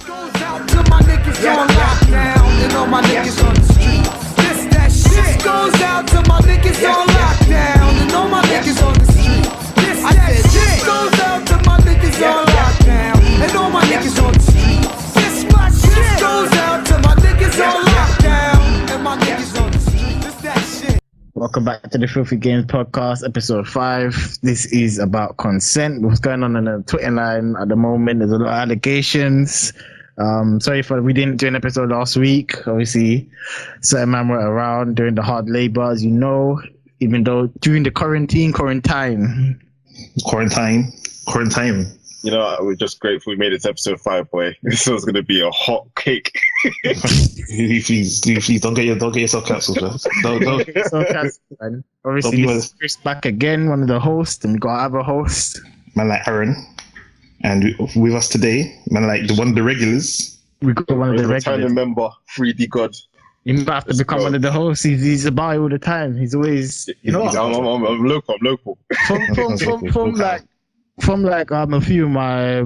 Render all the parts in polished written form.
Goes out to my niggas on lockdown and all my niggas on the streets. This that shit goes out to my niggas on lockdown and all my niggas on the streets. This that shit goes out to my niggas on lockdown and all my niggas on the streets. This my shit goes out to my niggas on lockdown and my niggas on the streets. This that shit. Welcome back to the Filthy Games podcast, episode 5. This is about consent. What's going on the Twitter line at the moment? There's a lot of allegations. Sorry for we didn't do an episode last week. Obviously, certain man were around doing the hard labor, as you know, even though during the quarantine. You know, we're just grateful we made it to episode 5, boy. This was gonna be a hot cake. please, don't get yourself cancelled, man. Don't. So man. Obviously, this is Chris back again, one of the hosts, and we got other hosts. Man like Aaron, and with us today, man like one of the regulars. We got one of the regulars. Returning member, 3D God. You might have to become one of the hosts. He's about all the time. He's always, you know. I'm local. From a few of my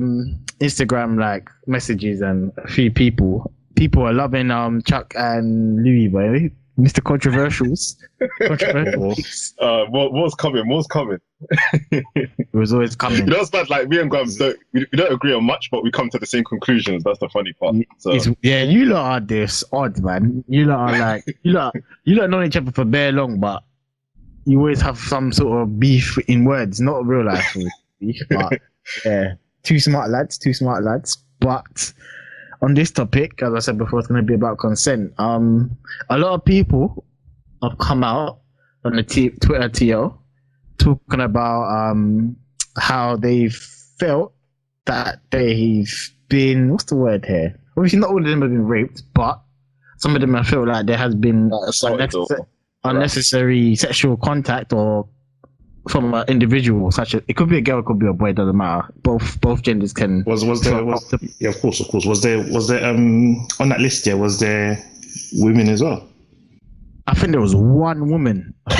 Instagram like messages and a few people are loving Chuck and Louie, boy. Mr. Controversials. What's coming? It was always coming. You know, it's bad. Like me and Grams we don't agree on much, but we come to the same conclusions. That's the funny part. So. You lot are this odd, man. You lot are like you lot know each other for bare long, but you always have some sort of beef in words, not real life beef. But yeah, two smart lads. But on this topic, as I said before, it's going to be about consent. A lot of people have come out on the Twitter TL talking about how they've felt that they've been, what's the word here? Obviously, not all of them have been raped, but some of them have felt like there has been unnecessary sexual contact or from an individual, such as it could be a girl, it could be a boy, it doesn't matter. Both genders can. Of course. Was there on that list? Yeah, was there women as well? I think there was one woman. But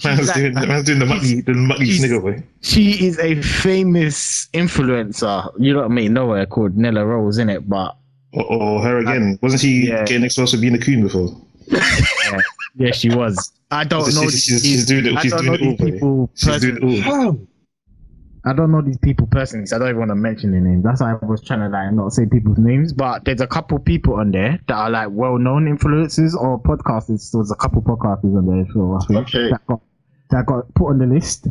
man's doing the mucky snigger way. She is a famous influencer. You know what I mean? Nowhere called Nella Rose, innit? But or her again. Wasn't she getting exposed to being a coon before? Yeah, she was. I don't know. She's doing it. She's doing it all. I don't know these people personally, so I don't even want to mention their names. That's why I was trying to like not say people's names. But there's a couple people on there that are like well-known influencers or podcasters. So there's a couple podcasters on there, so I think that got put on the list.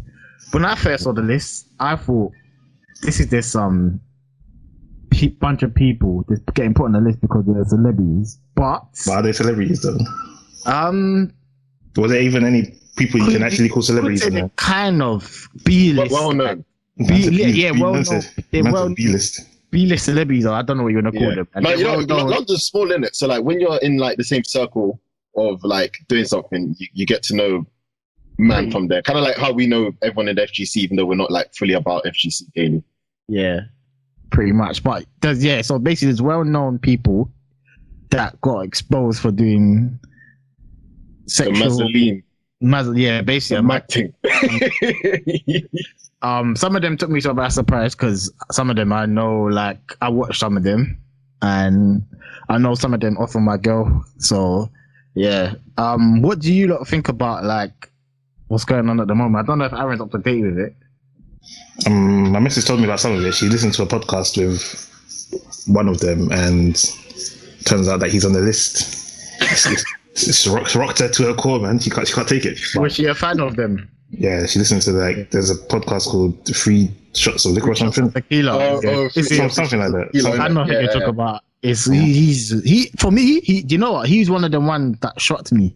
When I first saw the list, I thought this is just some bunch of people just getting put on the list because they're celebrities. But are they celebrities though? Was there even any people you can actually call celebrities? Kind of B-list. Well known. B-list. B-list celebrities, or I don't know what you're gonna call them. Like, you know, not just small in it. So like when you're in like the same circle of like doing something, you get to know man from there. Kind of like how we know everyone in the FGC, even though we're not like fully about FGC daily. Yeah, pretty much. But so basically, there's well-known people that got exposed for doing sexual. Basically, acting. Some of them took me by surprise because some of them I know, like I watched some of them, and I know some of them off of my girl. So yeah, what do you lot think about like what's going on at the moment? I don't know if Aaron's up to date with it. My missus told me about some of it. She listened to a podcast with one of them, and turns out that he's on the list. It's rocked her to her core, man. She can't take it. Was she a fan of them? Yeah, she listens to there's a podcast called 3 Shots of Liquor or something. Tequila. Something like that. I know who you talk about. He for me, you know what? He's one of the ones that shocked me.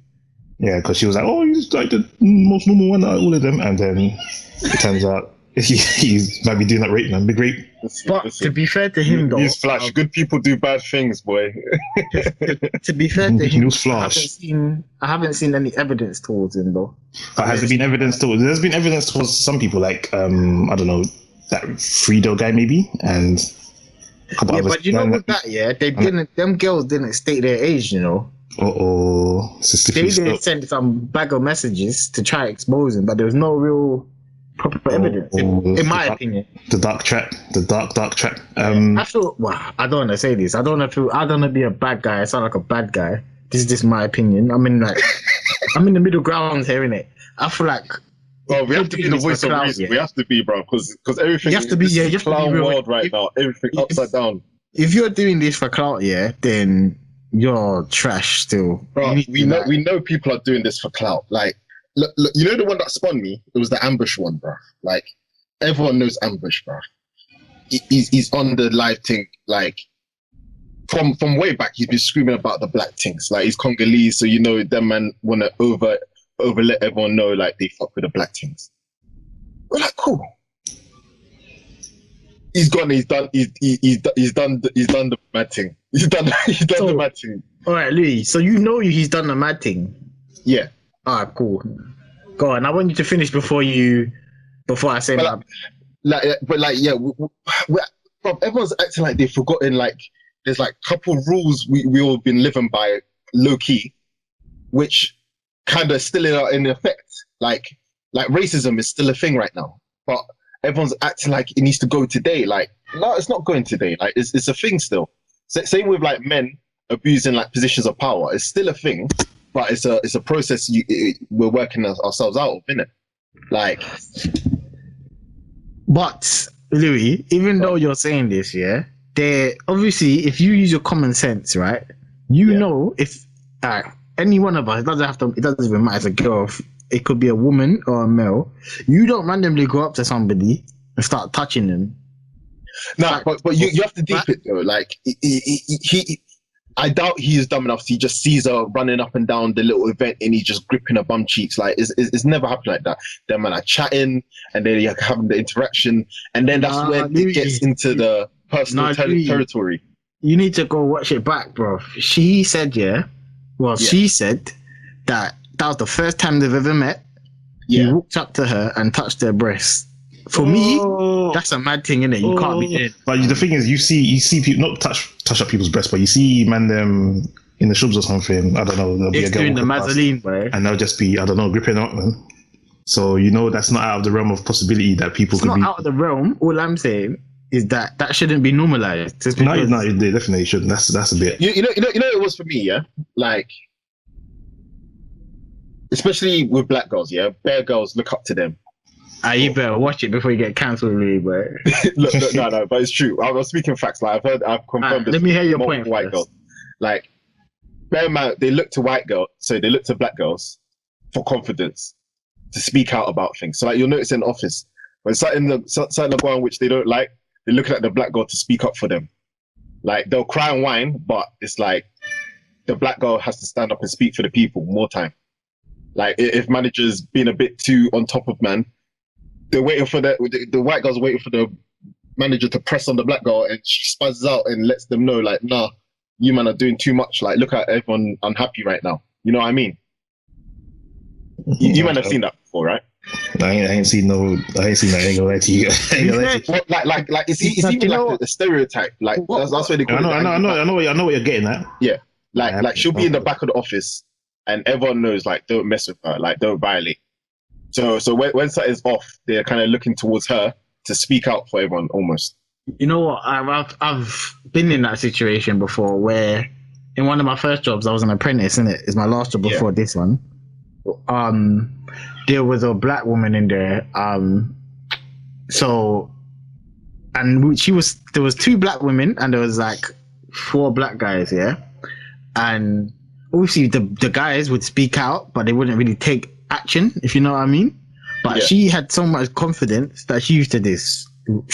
Yeah, because she was like, oh, he's like the most normal one out of all of them, and then it turns out he might be doing that rape, man. Big rape. But to be fair to him, though, he's flash. Good people do bad things, boy. To be fair to him, I haven't seen any evidence towards him, though. Has there been evidence towards? There's been evidence towards some people, like I don't know, that Frito guy maybe, and a couple others. But you know what them girls didn't state their age, you know. They didn't send some bag of messages to try to expose him, but there was no real proper evidence. In my opinion, the dark track. I feel. Well, I don't want to say this. I don't want to be a bad guy. I sound like a bad guy. This is just my opinion. I'm in the middle ground here, innit? I feel like. Well, we have to be the voice of reason. We have to be, bro, because everything. You have to be. Yeah, you have to be real. World right now. Everything upside down. If you're doing this for clout, yeah, then you're trash still. Bro, we know people are doing this for clout. Like, look, you know the one that spun me? It was the ambush one, bro. Like, everyone knows ambush, bro. He's on the live thing, like, from way back. He's been screaming about the black things. Like, he's Congolese, so you know them man want to over let everyone know like they fuck with the black things. We're like, cool. He's gone. He's done the mad thing. He's done the mad thing. All right, Louie. So you know he's done the mad thing. Yeah. All right, cool. Go on. I want you to finish before I say that. Bro, everyone's acting like they've forgotten. Like, there's like couple rules we all been living by low key, which kind of still in effect. Like racism is still a thing right now, but everyone's acting like it needs to go today. Like, no, it's not going today. Like, it's a thing still. Same with like men abusing like positions of power. It's still a thing, but it's a process we're working ourselves out of, innit? Like, but Louis, even though you're saying this, yeah, there obviously if you use your common sense, right? You know if any one of us, it doesn't even matter. It's a girl. It could be a woman or a male. You don't randomly go up to somebody and start touching them. No, but you have to deep it though. Like I doubt he is dumb enough. He just sees her running up and down the little event and he's just gripping her bum cheeks. Like it's never happened like that. Them man are chatting and then you're having the interaction, and then that's where it gets into the personal territory. You need to go watch it back, bro. She said, she said that was the first time they've ever met. Yeah. He walked up to her and touched her breast. For me, that's a mad thing, innit? You can't be in. But the thing is, you see people not touch up people's breasts, but you see man them in the shops or something. I don't know. They'll be a girl doing the Mazeline, bro. And they'll just be, I don't know, gripping up, man. So you know that's not out of the realm of possibility that people could be. It's not out of the realm. All I'm saying is that shouldn't be normalized. No, they definitely shouldn't. That's a bit. You know, it was for me, yeah. Like, especially with black girls, yeah. Bare girls look up to them. You better watch it before you get cancelled, really, bro. Look, no, but it's true. I was speaking facts. Like I've confirmed this. Let me hear your point. White girls, like, bare man, they look to they look to black girls for confidence to speak out about things. So like you'll notice in the office when something go on which they don't like, they're looking at the black girl to speak up for them. Like they'll cry and whine, but it's like the black girl has to stand up and speak for the people more time. Like if managers being a bit too on top of man, they're waiting for the white girls waiting for the manager to press on the black girl, and she spazzes out and lets them know, like, nah, you man are doing too much. Like, look at everyone unhappy right now. You know what I mean? You man have seen that before, right? I ain't seen that. I ain't gonna lie to you. Like it's even like the stereotype. Like that's where they call it. I know what you're getting at. Yeah, like she'll be in the back of the office, and everyone knows, like, don't mess with her, like, don't violate. So when something's off, they're kind of looking towards her to speak out for everyone, almost. You know what? I've been in that situation before, where in one of my first jobs, I was an apprentice, innit? It's my last job before this one. There was a black woman in there. There was 2 black women and there was like 4 black guys, yeah. And obviously the guys would speak out, but they wouldn't really take action, if you know what I mean. But she had so much confidence that she used to just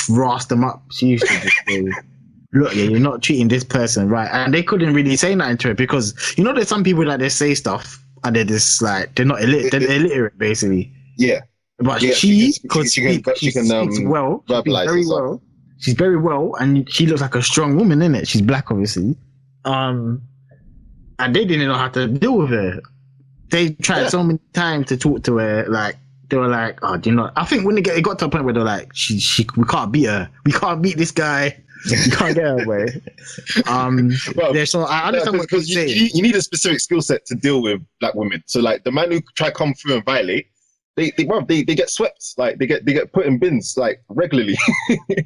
ras them up. She used to just go, look, you're not treating this person right. And they couldn't really say nothing to her because, you know, there's some people that they say stuff and they're just like, they're not illiterate, they're illiterate basically. Yeah. But she can speaks well, very well. She's very well, and she looks like a strong woman, innit? She's black, obviously. And they didn't know how to deal with her. They tried so many times to talk to her, like, they were like, oh, do you know? I think when it got to a point where they're like, we can't beat her. We can't beat this guy. You can't get her away. So I understand what you're saying. You need a specific skill set to deal with black women. So like the man who try to come through and violate, they get swept. Like they get put in bins like regularly. They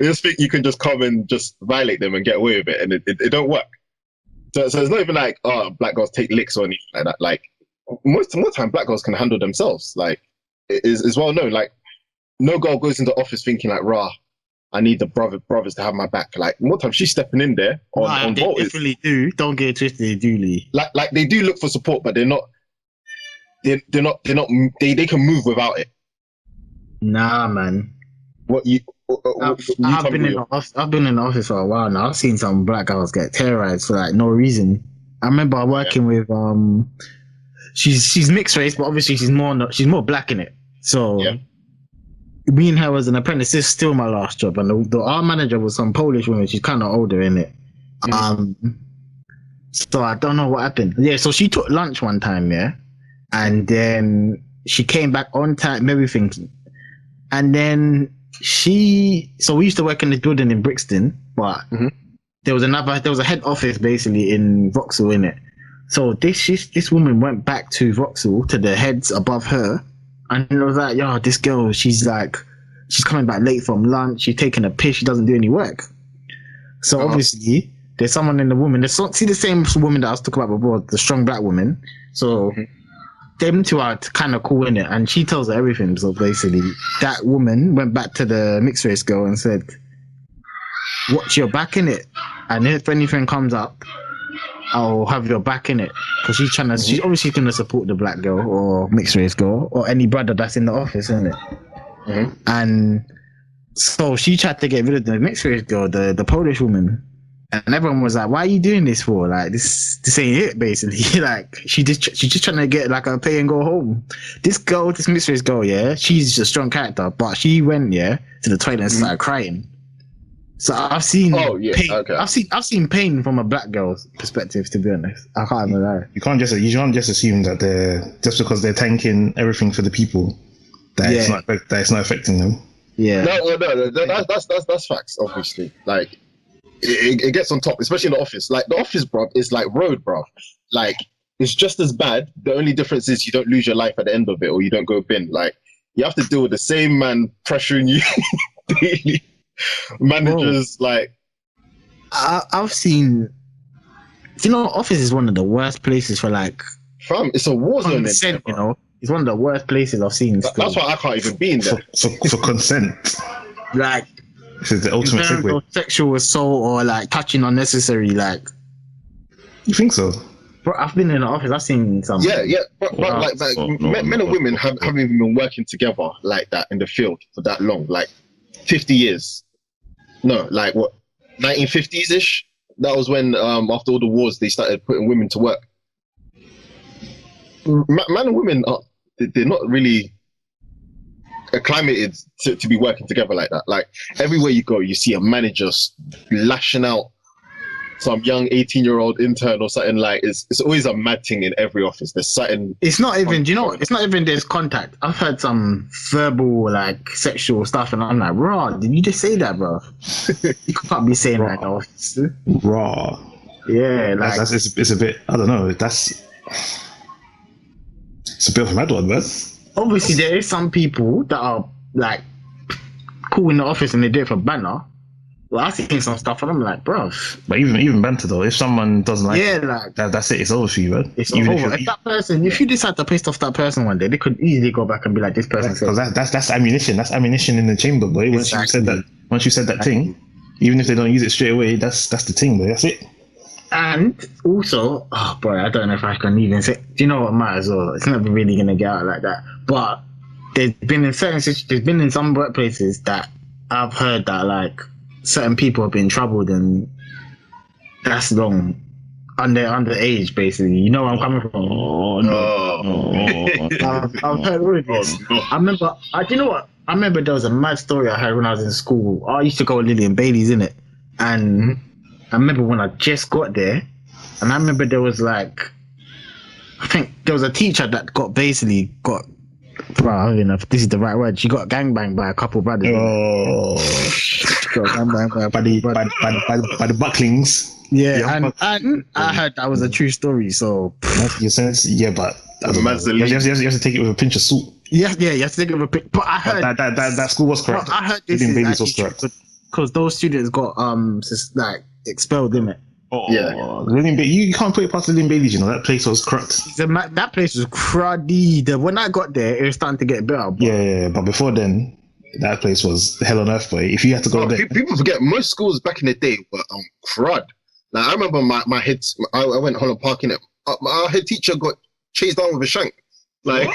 just think you can just come and just violate them and get away with it, and it don't work. So it's not even like, oh, black girls take licks or anything like that. Like most time, black girls can handle themselves. Like it is well known. Like no girl goes into office thinking like, rah, I need the brothers to have my back. Like more time, she's stepping in there on they voltage. definitely do. Don't get it twisted, they do, Lee. Like they do look for support, but they're not. They can move without it. Nah, man. What you? I've been in the office for a while now. I've seen some black girls get terrorized for like no reason. I remember working with she's mixed race, but obviously she's more black in it. So me and her was an apprentice. This is still my last job, and our manager was some Polish woman. She's kind of older in it. So I don't know what happened. Yeah, so she took lunch one time, and then she came back on time, everything, and then so we used to work in this building in Brixton, but there was a head office basically in Vauxhall in it. So this woman went back to Vauxhall to the heads above her, and it was like, yo, this girl, she's coming back late from lunch, she's taking a piss, she doesn't do any work. So obviously there's someone in the woman, see the same woman that I was talking about before, the strong black woman. So them two are kind of cool in it, and she tells her everything. So basically, that woman went back to the mixed race girl and said, "Watch your back in it, and if anything comes up, I'll have your back in it." Because she's obviously going to support the black girl or mixed race girl or any brother that's in the office, isn't it? And so she tried to get rid of the mixed race girl, the Polish woman. And everyone was like, "Why are you doing this for? Like, this ain't it, basically." Like, she's just trying to get like a pay and go home. This mixed race girl, she's a strong character, but she went to the toilet and started crying. So I've seen pain. Okay. I've seen pain from a black girl's perspective. To be honest, I can't even lie. You can't just assume that they're just because they're tanking everything for the people that it's not affecting them. Yeah. No, that's facts. Obviously, like. It gets on top, especially in the office. Like the office, bruv, is like road, bruv. Like it's just as bad. The only difference is you don't lose your life at the end of it, or you don't go bin. Like you have to deal with the same man pressuring you daily. Managers, like I've seen. Office is one of the worst places for like. Fam, it's a war zone. Consent, it's one of the worst places I've seen. That's why I can't even be in there for consent. Like. This is the ultimate segue. Sexual assault or like touching unnecessary, like. You think so? Bro, I've been in the office. I've seen some. Yeah. But men and women haven't even been working together like that in the field for that long, like 50 years. No, like what, 1950s ish. That was when after all the wars they started putting women to work. Man and women they're not really acclimated to be working together like that. Like everywhere you go, you see a manager lashing out some young 18-year-old intern or something. Like it's always a mad thing in every office. There's something. It's not even. It's not even there's contact. I've heard some verbal like sexual stuff, and I'm like, raw. Did you just say that, bro? You can't be saying that in the office. Raw. Yeah, like it's a bit. I don't know. It's a bit of a mad one, man. Obviously, there is some people that are like cool in the office and they do it for banner. Well, I've seen some stuff and I'm like, bro. But even banter though, if someone doesn't like like that's it. It's over for you, man. It's even over. If that person, if you decide to piss off that person one day, they could easily go back and be like, this person. Because that's ammunition. That's ammunition in the chamber, boy. Once you said that thing, even if they don't use it straight away, that's the thing, boy. That's it. And also, oh boy, I don't know if I can even say. Do you know what might as well? It's never really gonna get out like that. But there's been in some workplaces that I've heard that like certain people have been troubled, and that's long underage, basically. You know where I'm coming from? Oh no! I've heard all of this. I remember. Do you know what? I remember there was a mad story I heard when I was in school. I used to go with Lily and Bailey's, innit? And I remember when I just got there, and I remember there was like, I think there was a teacher that got, bro, I don't even know if this is the right word. She got gangbanged by a couple brothers. Oh, got gangbanged by the bucklings. Yeah, and I heard that was a true story. So your sense, yeah, but you have to take it with a pinch of salt. You have to give a pic. But I heard That school was correct. I heard this Lillian is Bailey's was actually correct. because those students got like expelled, didn't it? Oh, Yeah. Lillian Bailey, you can't put it past Lillian Bailey's. You know that place was correct. That place was cruddy. When I got there, it was starting to get better. But Yeah, but before then, that place was hell on earth, boy. If you had to go there, People forget most schools back in the day were crud. Like I remember my head. I went Holland Park in it. Our head teacher got chased down with a shank. Like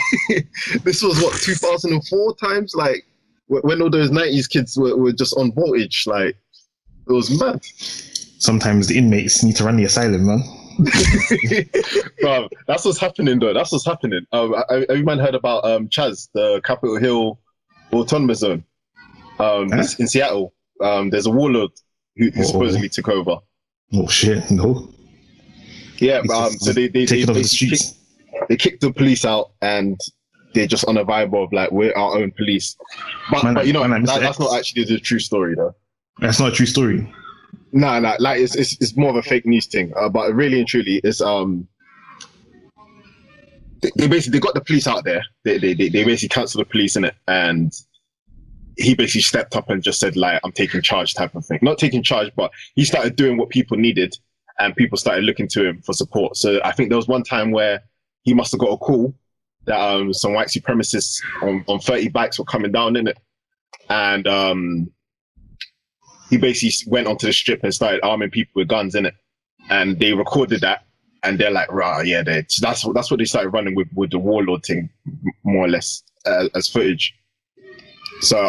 this was what 2004 times. Like when all those 90s kids were just on voltage. Like it was mad. sometimes the inmates need to run the asylum, man. Bro, that's what's happening though. That's what's happening. Have you man heard about Chaz, the Capitol Hill Autonomous Zone? In Seattle. There's a warlord who supposedly took over. Oh shit, no. Yeah, so they taking over the streets. They kicked the police out and they're just on a vibe of like we're our own police. But you know that's not actually the true story though. That's not a true story. No, like it's more of a fake news thing. But really and truly, it's they basically got the police out there. They basically cancelled the police in it, and he basically stepped up and just said like I'm taking charge type of thing. Not taking charge, but he started doing what people needed, and people started looking to him for support. So I think there was one time where he must have got a call that some white supremacists on 30 bikes were coming down in it, and he basically went onto the strip and started arming people with guns in it, and they recorded that, and they're like, "Rah, yeah, that's what they started running with the warlord thing, more or less, as footage." So,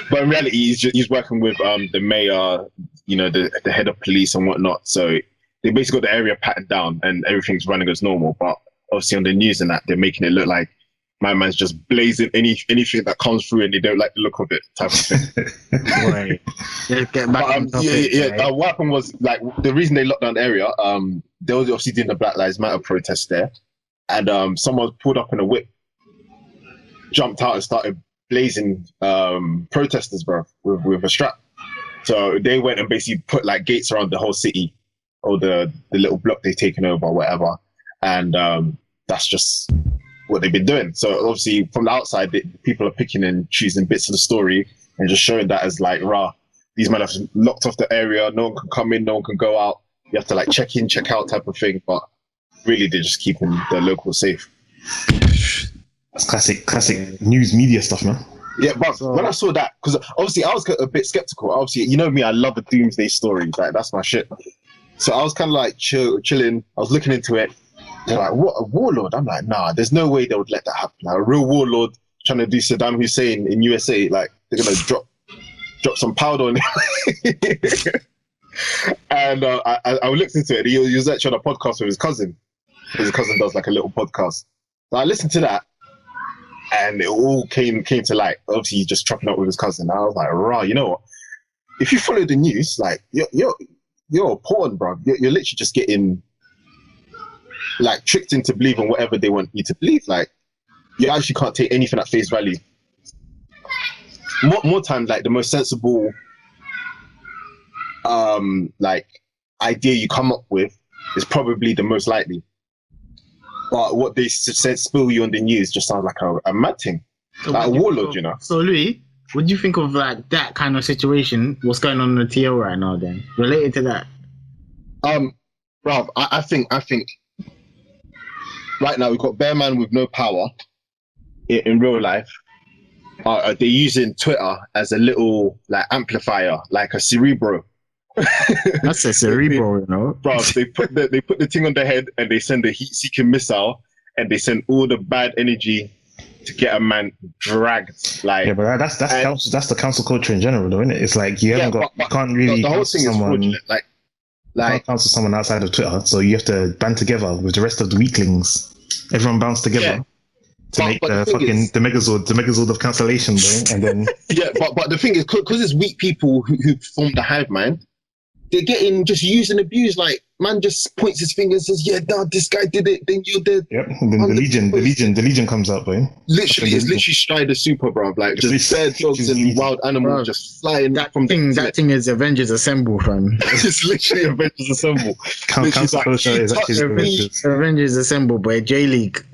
but in reality, he's working with the mayor, you know, the head of police and whatnot. So they basically got the area patted down, and everything's running as normal. But obviously, on the news and that, they're making it look like my man's just blazing anything that comes through, and they don't like the look of it, type of thing. Right. Get back on topic, right? What happened was like the reason they locked down the area. They were obviously doing the Black Lives Matter protest there, and someone pulled up in a whip, jumped out, and started blazing protesters, bro, with a strap. So they went and basically put like gates around the whole city, or the little block they've taken over, or whatever, and that's just what they've been doing. So obviously from the outside, people are picking and choosing bits of the story and just showing that as like, rah, these men have locked off the area, no one can come in, no one can go out, you have to like check in, check out type of thing. But really they're just keeping the locals safe. That's classic news media stuff, man. Yeah, but when I saw that, because obviously I was a bit skeptical. Obviously, you know me, I love a doomsday story. Like that's my shit. So I was kind of like chilling. I was looking into it. They're like, what, a warlord? I'm like, nah, there's no way they would let that happen. Like, a real warlord trying to do Saddam Hussein in USA, like they're gonna drop some powder on it. And I looked into it. He was actually on a podcast with his cousin. His cousin does like a little podcast. So I listened to that, and it all came to light. Obviously, he's just chopping up with his cousin. I was like, rah, you know what? If you follow the news, like you're a pawn, bro. You're literally just getting like tricked into believing whatever they want you to believe. Like you actually can't take anything at face value. More times, like the most sensible like idea you come up with is probably the most likely. But what they said spill you on the news just sounds like a mad thing. So like a warlord, you know. So Louis, what do you think of like that kind of situation? What's going on in the TL right now then? Related to that? Bro, I think right now we've got Bear Man with no power in real life. They're using Twitter as a little like amplifier, like a Cerebro. That's a Cerebro, you know. Bro, they put the thing on their head and they send a heat-seeking missile and they send all the bad energy to get a man dragged. Like, yeah, but that's the council culture in general, though, isn't it? It's like you can't really the whole thing is fraudulent. Like cancel someone outside of Twitter, so you have to band together with the rest of the weaklings. Everyone bands together to make the Megazord of cancellation, bro. And then yeah, but the thing is, because it's weak people who form the hive mind, they're getting just used and abused. Like, man just points his finger and says, "Yeah, no, this guy did it. Then you're dead." Yep. And then the legion comes out, boy. Literally, it's literally Strider Super, bro. Like, just dead dogs and wild animals Bro, just flying That from thing is Avengers Assemble, fam. It's literally Avengers Assemble. Council Literally, Social is actually touched me, Avengers. Avengers Assemble, boy. J League.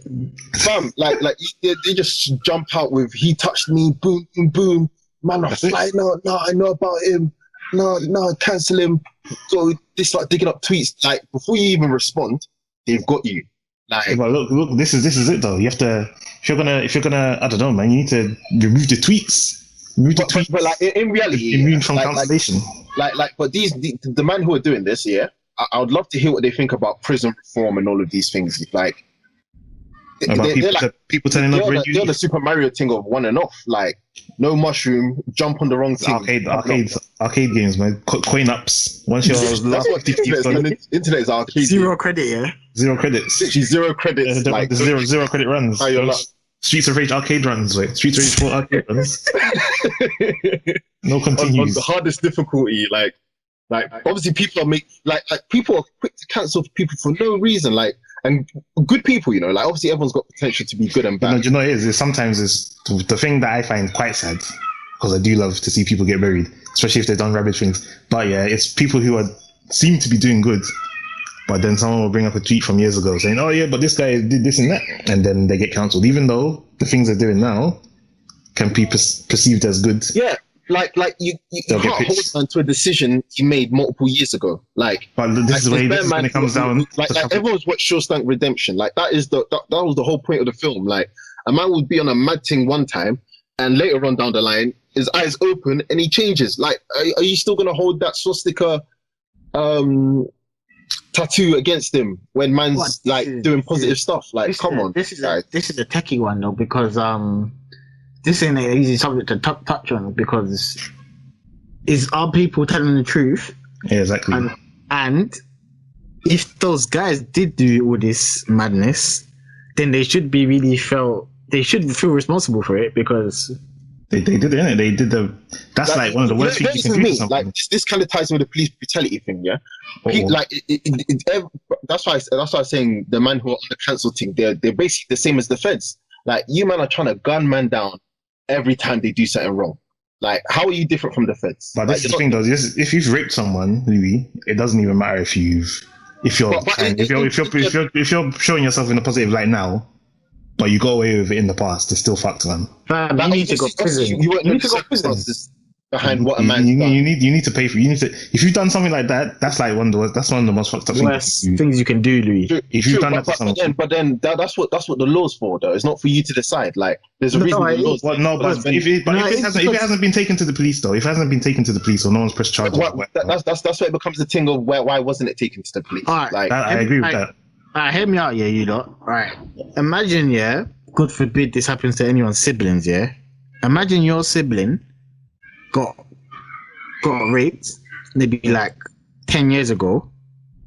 fam. Like they just jump out with "he touched me," boom, boom, boom. Man, I'm flying out. No, I know about him. No, cancel him. So they start digging up tweets. Like, before you even respond, they've got you. Like, But look, this is it though. You have to, if you're gonna, I don't know, man. You need to remove the tweets. but like in reality, immune from like, cancellation. But the man who are doing this, yeah, I would love to hear what they think about prison reform and all of these things. Like, About people turning up. They're the Super Mario thing of one and off. Like, no mushroom, jump on the wrong thing. Arcade games, man. Coin ups. Once you're That's what the internet is arcade. Zero credit, yeah. Zero credits. Literally zero credits. Like zero credit runs. Streets of Rage arcade runs, wait. Streets of Rage 4 arcade runs. No continues. On the hardest difficulty, like obviously people are people are quick to cancel people for no reason, like, and good people, you know, like, obviously everyone's got potential to be good and bad. No, you know what it is? Sometimes it's the thing that I find quite sad, because I do love to see people get buried, especially if they've done rabid things. But yeah, it's people who seem to be doing good, but then someone will bring up a tweet from years ago saying, "Oh yeah, but this guy did this and that," and then they get cancelled, even though the things they're doing now can be perceived as good. Yeah. Like you can't hold on to a decision you made multiple years ago. Like, but this is when it comes down. Like everyone's watched Shawshank Redemption. Like, that was the whole point of the film. Like, a man would be on a mad thing one time, and later on down the line, his eyes open and he changes. Like, are you still gonna hold that swastika tattoo against him when man's doing positive stuff? Like, come on. This is a techie one though, because this ain't an easy subject to touch on, because are people telling the truth? Yeah, exactly. And if those guys did do all this madness, then they should feel responsible for it, because they did it, innit? They did that's like one of the worst things you can do to something. Like, this kind of ties with the police brutality thing, yeah. That's why I was saying the man who are on the cancel thing, they're basically the same as the feds. Like, you man are trying to gun man down every time they do something wrong. Like, how are you different from the feds? But this is the thing, though. If you've raped someone, Louie, it doesn't even matter if you're showing yourself in a positive light now, but you got away with it in the past. It's still fucked, man. You need to go to prison. You need to go to prison. Behind what a man you need to pay for. If you've done something like that, that's one of the most fucked up things you can do, Louis. If you've done that to someone, but then that's what the law's for, though. It's not for you to decide. Like, there's a reason the law's. If it hasn't been taken to the police, though, if it hasn't been taken to the police, or no one's pressed charges, that's where it becomes a thing of why wasn't it taken to the police? Right, like, I agree with that. Hear me out, yeah, you lot. Right, imagine, yeah, God forbid this happens to anyone's siblings, yeah. Imagine your sibling got raped maybe like 10 years ago.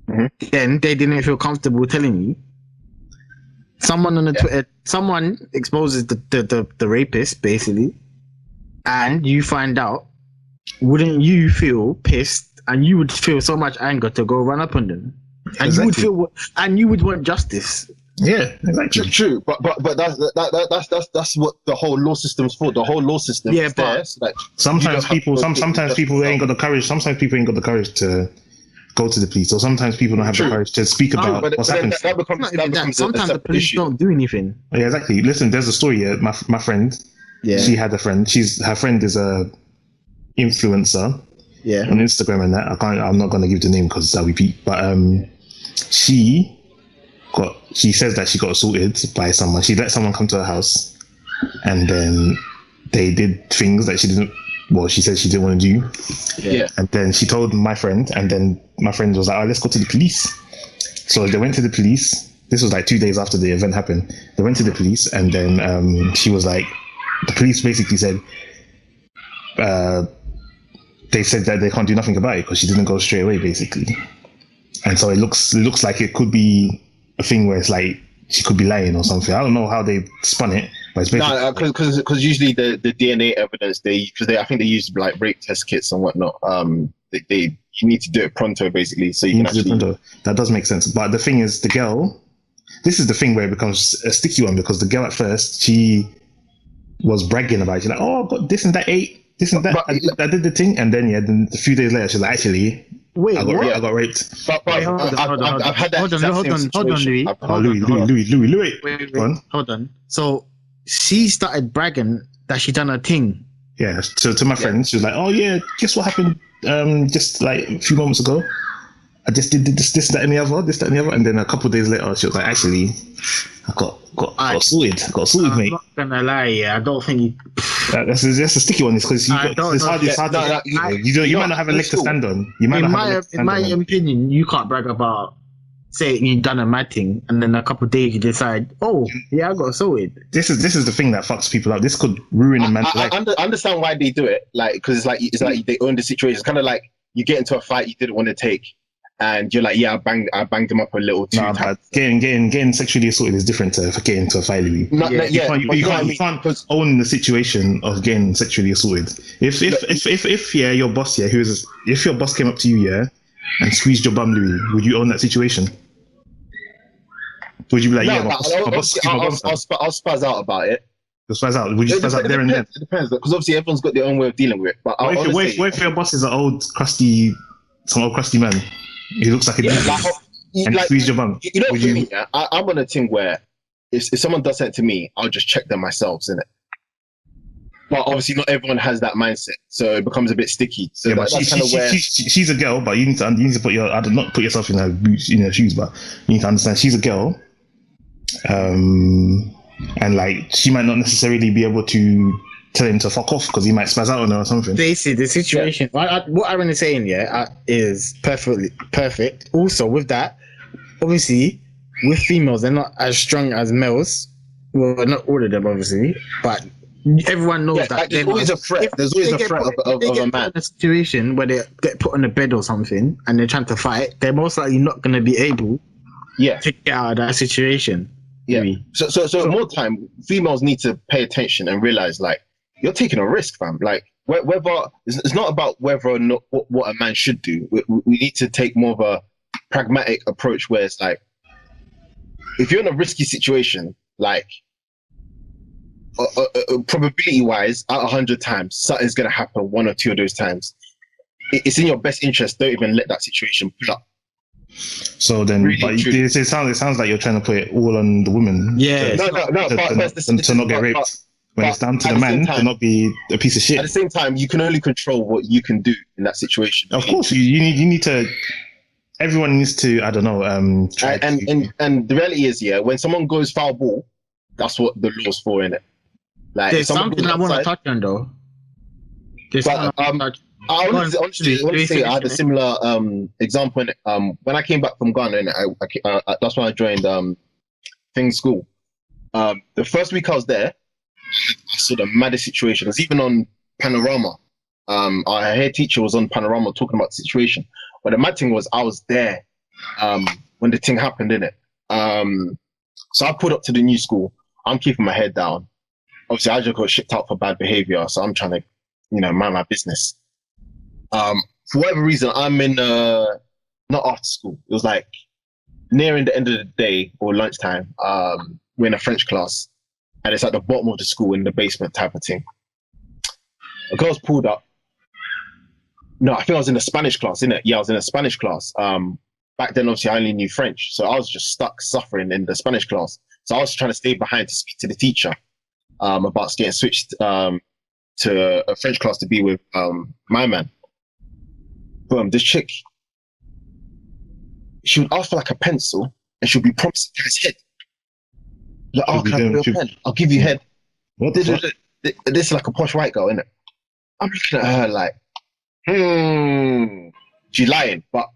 Mm-hmm. Then they didn't feel comfortable telling you. Someone on the Twitter, someone exposes the rapist, basically, and you find out. Wouldn't you feel pissed? And you would feel so much anger to go run up on them, and exactly. you would want justice. Yeah, exactly. True, but that's what the whole law system's for. The whole law system. Yeah, is but there, so like, sometimes people ain't got the courage. Sometimes people ain't got the courage to go to the police, or sometimes people don't have the courage to speak about what's happened. Sometimes the police don't do anything. Yeah, exactly. Listen, there's a story here. My friend, she had a friend. Her friend is a influencer. Yeah. On Instagram and that. I'm not gonna give the name because I'll repeat. But she says that she got assaulted by someone. She let someone come to her house, and then they did things that she said she didn't want to do. Yeah. And then she told my friend, and then my friend was like, "Oh, let's go to the police." So they went to the police. This was like 2 days after the event happened. They went to the police, and then she was like, the police basically said, they said that they can't do nothing about it because she didn't go straight away, basically. And so it looks like it could be a thing where it's like she could be lying or something. I don't know how they spun it, but it's basically because usually the DNA evidence I think they use like rape test kits and whatnot. They you need to do it pronto, basically, so you You can need to do actually. it pronto. That does make sense. But the thing is, the girl. This is the thing where it becomes a sticky one because the girl at first she was bragging about it. She's like, "Oh, I got this and that, this and that. But- I did the thing," and then a few days later, she's like, "Actually, Wait, I got what? Yeah. I got raped." But Wait, hold on, hold on, hold I've on. had that Hold on, exact hold same on, hold on, situation. Louis. I've- Oh, Hold Louis, on, hold on. Louis. Wait, Go on. hold on. So she started bragging that she done her thing. Yeah. So to my friend, she was like, "Oh yeah, guess what happened? Just like a few moments ago, I just did this, that, and the other, this, that, and the other." And then a couple of days later, she was like, "Actually, I got sorted. I got sorted, I'm mate." not gonna lie, yeah, I don't think. That's a sticky one. Is because I don't it's know. hard. It's hard. No, to, no, you might not have a in leg to school. stand on. You might In not have a leg to stand my on. opinion, you can't brag about saying you done a mad thing, and then a couple of days you decide, oh yeah, I got sorted. This is the thing that fucks people up. This could ruin a man's life. Understand why they do it, like, because it's like they own the situation. It's kind of like you get into a fight you didn't want to take, and you're like, yeah, I banged him up a little too Nah, tight. but getting sexually assaulted is different to getting into a fight, Louis. Yeah, Yeah, You but you know what I can't mean? 'Cause- own the situation of getting sexually assaulted. If your boss if your boss came up to you and squeezed your bum, Louis, would you own that situation? Would you be like, no, yeah, my but boss squeezed my bum? I'll spaz out about it. Just spaz out. Would you spaz out there and then? It depends, because obviously everyone's got their own way of dealing with it. But I'll honestly, What if your boss is some old crusty man? He looks like a yeah, disease and like, squeeze your bum. you know, Would for you? me, yeah, I'm on a thing where if someone does that to me, I'll just check them myself, innit? But obviously, not everyone has that mindset, so it becomes a bit sticky. So Yeah, but that's kind of where. she's a girl, but you need to put not put yourself in her boots, in her shoes, but you need to understand she's a girl, and like she might not necessarily be able to tell him to fuck off because he might spaz out on her or something. Basically, the situation. What Aaron is saying, is perfect. Also, with that, obviously, with females, they're not as strong as males. Well, not all of them, obviously, but everyone knows Yeah, that. like, there's always a threat. There's always a threat of they a get put man. in a situation where they get put on a bed or something, and they're trying to fight. They're most likely not going to be able Yeah, to get out of that situation. yeah. Maybe. So more time, females need to pay attention and realize, like, you're taking a risk, fam. Like, whether it's not about whether or not what a man should do. We need to take more of a pragmatic approach where it's like, if you're in a risky situation, like, probability wise, out of 100 times, something's gonna happen one or two of those times. It's in your best interest. Don't even let that situation pull up. So then, Really, but truly. it sounds like you're trying to put it all on the woman. Yeah, No, it's no, to not get raped. When it's down to at the the same man time- to not be a piece of At the shit. same time, you can only control what you can do in that situation. Of course, you need to. Everyone needs to. I don't know. Try And the reality is, yeah, when someone goes foul ball, that's what the law's for, innit? Like, There's if someone something goes I want to outside- touch on though. There's But, something I wanna touch- I Go honestly, on, honestly, Louis, honestly, finish I had a it. similar example. When I came back from Ghana, and that's when I joined Things School. The first week I was there, I saw the maddest situation. It was even on Panorama. Our head teacher was on Panorama talking about the situation. But the mad thing was, I was there when the thing happened, innit? So I pulled up to the new school. I'm keeping my head down. Obviously, I just got shipped out for bad behavior, so I'm trying to, mind my business. For whatever reason, I'm in not after school. It was like nearing the end of the day or lunchtime. We're in a French class, and it's at the bottom of the school in the basement type of thing. A girl's pulled up. No, I think I was in the Spanish class, innit? Yeah, I was in a Spanish class. Back then, obviously, I only knew French, so I was just stuck suffering in the Spanish class. So I was trying to stay behind to speak to the teacher about getting switched to a French class to be with my man. Boom, this chick, she would ask for like a pencil, and she'll be promising guy's head. Like, oh, can I borrow your pen? I'll give you head. What the fuck? This is like a posh white girl, innit? I'm looking at her like, she's lying, but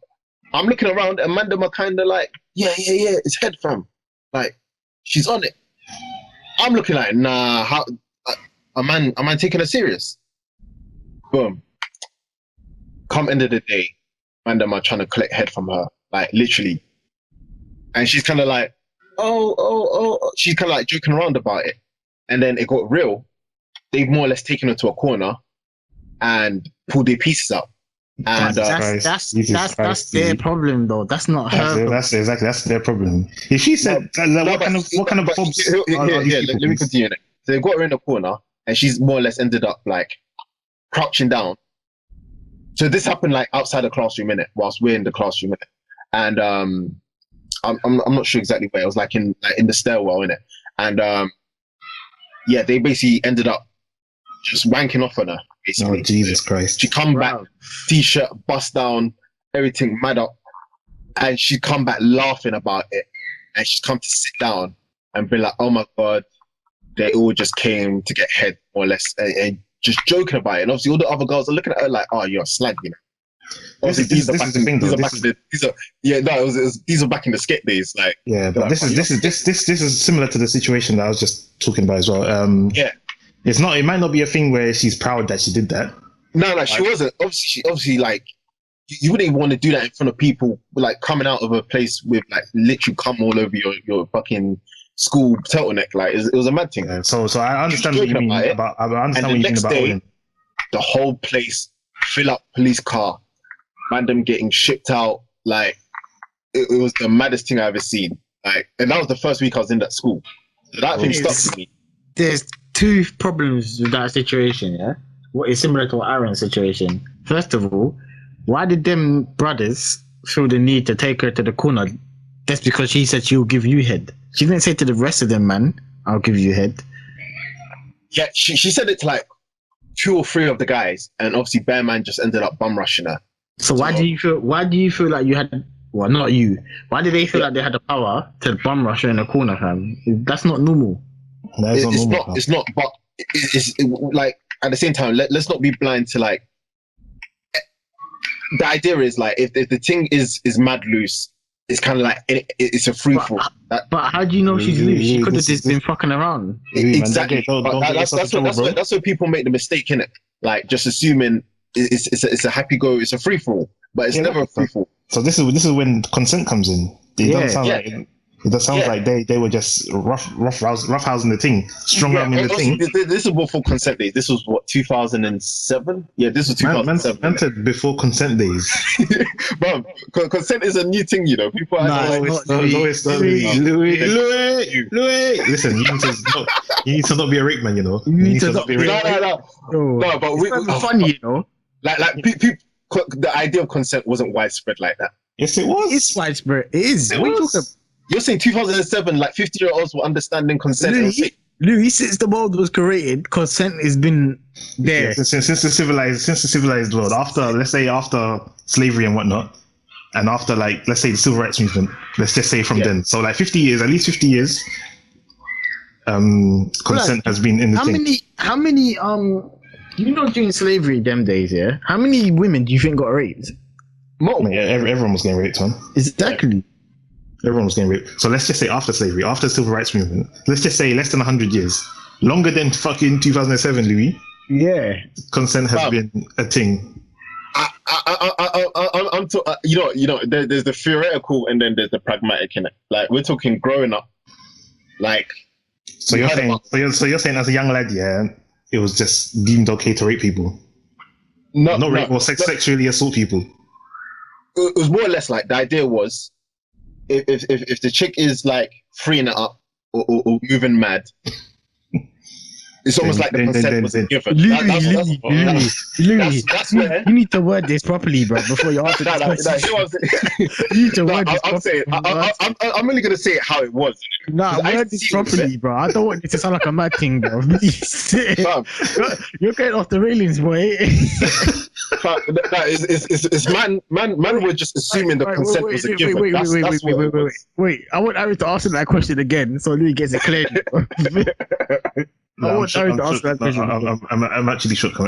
I'm looking around and Mandem are kind of like, yeah, it's head, fam. Like, she's on it. I'm looking like, nah, how, am I taking her serious? Boom. Come end of the day, Mandem are trying to collect head from her, like literally. And she's kind of like, oh. She's kind of like joking around about it. And then it got real. They've more or less taken her to a corner and pulled their pieces out. And That's their problem though. That's not her. That's their problem. If she said, what kind of fobs are these people? Let me continue. So they got her in the corner, and she's more or less ended up like crouching down. So this happened like outside the classroom, innit? Whilst we're in the classroom, innit? And I'm not sure exactly where. It was like in the stairwell, innit? And yeah, they basically ended up just wanking off on her. Basically. Oh, Jesus Christ! She come back, t-shirt bust down, everything mad up, and she come back laughing about it, and she's come to sit down and be like, "Oh my God, they all just came to get head, more or less," and just joking about it. And obviously, all the other girls are looking at her like, "Oh, you're a slag," you know. Obviously, these are back in the skit days, like. Yeah, but this is similar to the situation that I was just talking about as well. Yeah. It's not. It might not be a thing where she's proud that she did that. No, she wasn't. Obviously, like you wouldn't even want to do that in front of people, like coming out of a place with like literally cum all over your fucking school turtleneck. Like it was a mad thing. Yeah, so I understand what you mean about. I understand what you mean about Owen. The whole place fill up police car, random getting shipped out. Like it was the maddest thing I ever seen. Like, and that was the first week I was in that school. So that thing stuck with me. There's two problems with that situation, yeah? What is similar to Aaron's situation. First of all, why did them brothers feel the need to take her to the corner? That's because she said she'll give you head. She didn't say to the rest of them, man, I'll give you head. Yeah, she said it to like 2 or 3 of the guys, and obviously Bear Man just ended up bum rushing her. So why do you feel like you had, well, not you, why did they feel like they had the power to bum rush her in the corner, fam? That's not normal. It's not, but it's like at the same time, let's not be blind to like the idea is like if the thing is mad loose, it's kind of like it's a free fall. But how do you know she's loose? She could have just been fucking around. Exactly. That's where people make the mistake, innit? Like just assuming it's a happy go, it's a free fall, but it's never a free fall. So this is when consent comes in. It does sound like they were just roughhousing the thing, strong-arming the thing. This is before consent days. This was what, 2007? Yeah, this was 2007. Man said before consent days. Bro, consent is a new thing, you know. People are Louie. Listen, you need to not be a rape man, you know. You need to not be a rape man. No, but it's funny, you know. Like people, the idea of consent wasn't widespread like that. Yes, it was. It's widespread. It is. You're saying 2007, like 50-year-olds were understanding consent. Louis, since the world was created, consent has been there. Yeah, since the civilized world. After slavery and whatnot, and after let's say the civil rights movement. Let's just say from then. So like 50 years, at least 50 years. Consent has been in the thing. How many during slavery them days, yeah? How many women do you think got raped? More. Yeah, everyone was getting raped, man. Exactly. Everyone was getting raped. So let's just say after slavery, after the civil rights movement, let's just say less than 100 years. Longer than fucking 2007, Louis. Yeah. Consent has been a thing. There's the theoretical and then there's the pragmatic in it. Like we're talking growing up. Like so you're saying as a young lad, yeah, it was just deemed okay to rape people. Sexually assault people. It was more or less like the idea was if the chick is like freeing it up or moving mad, it's almost like the consent wasn't given. Louie, that's where you need to word this properly, bro, before you answer that question. You need to word this properly. I'm only gonna say it how it was. Nah, word this properly, bro. I don't want this to sound like a mad thing, bro. You're getting off the railings, boy. It's man were just assuming the consent was a given. Wait. I want Aaron to answer that question again, so Louis gets it clear. I'm actually shook.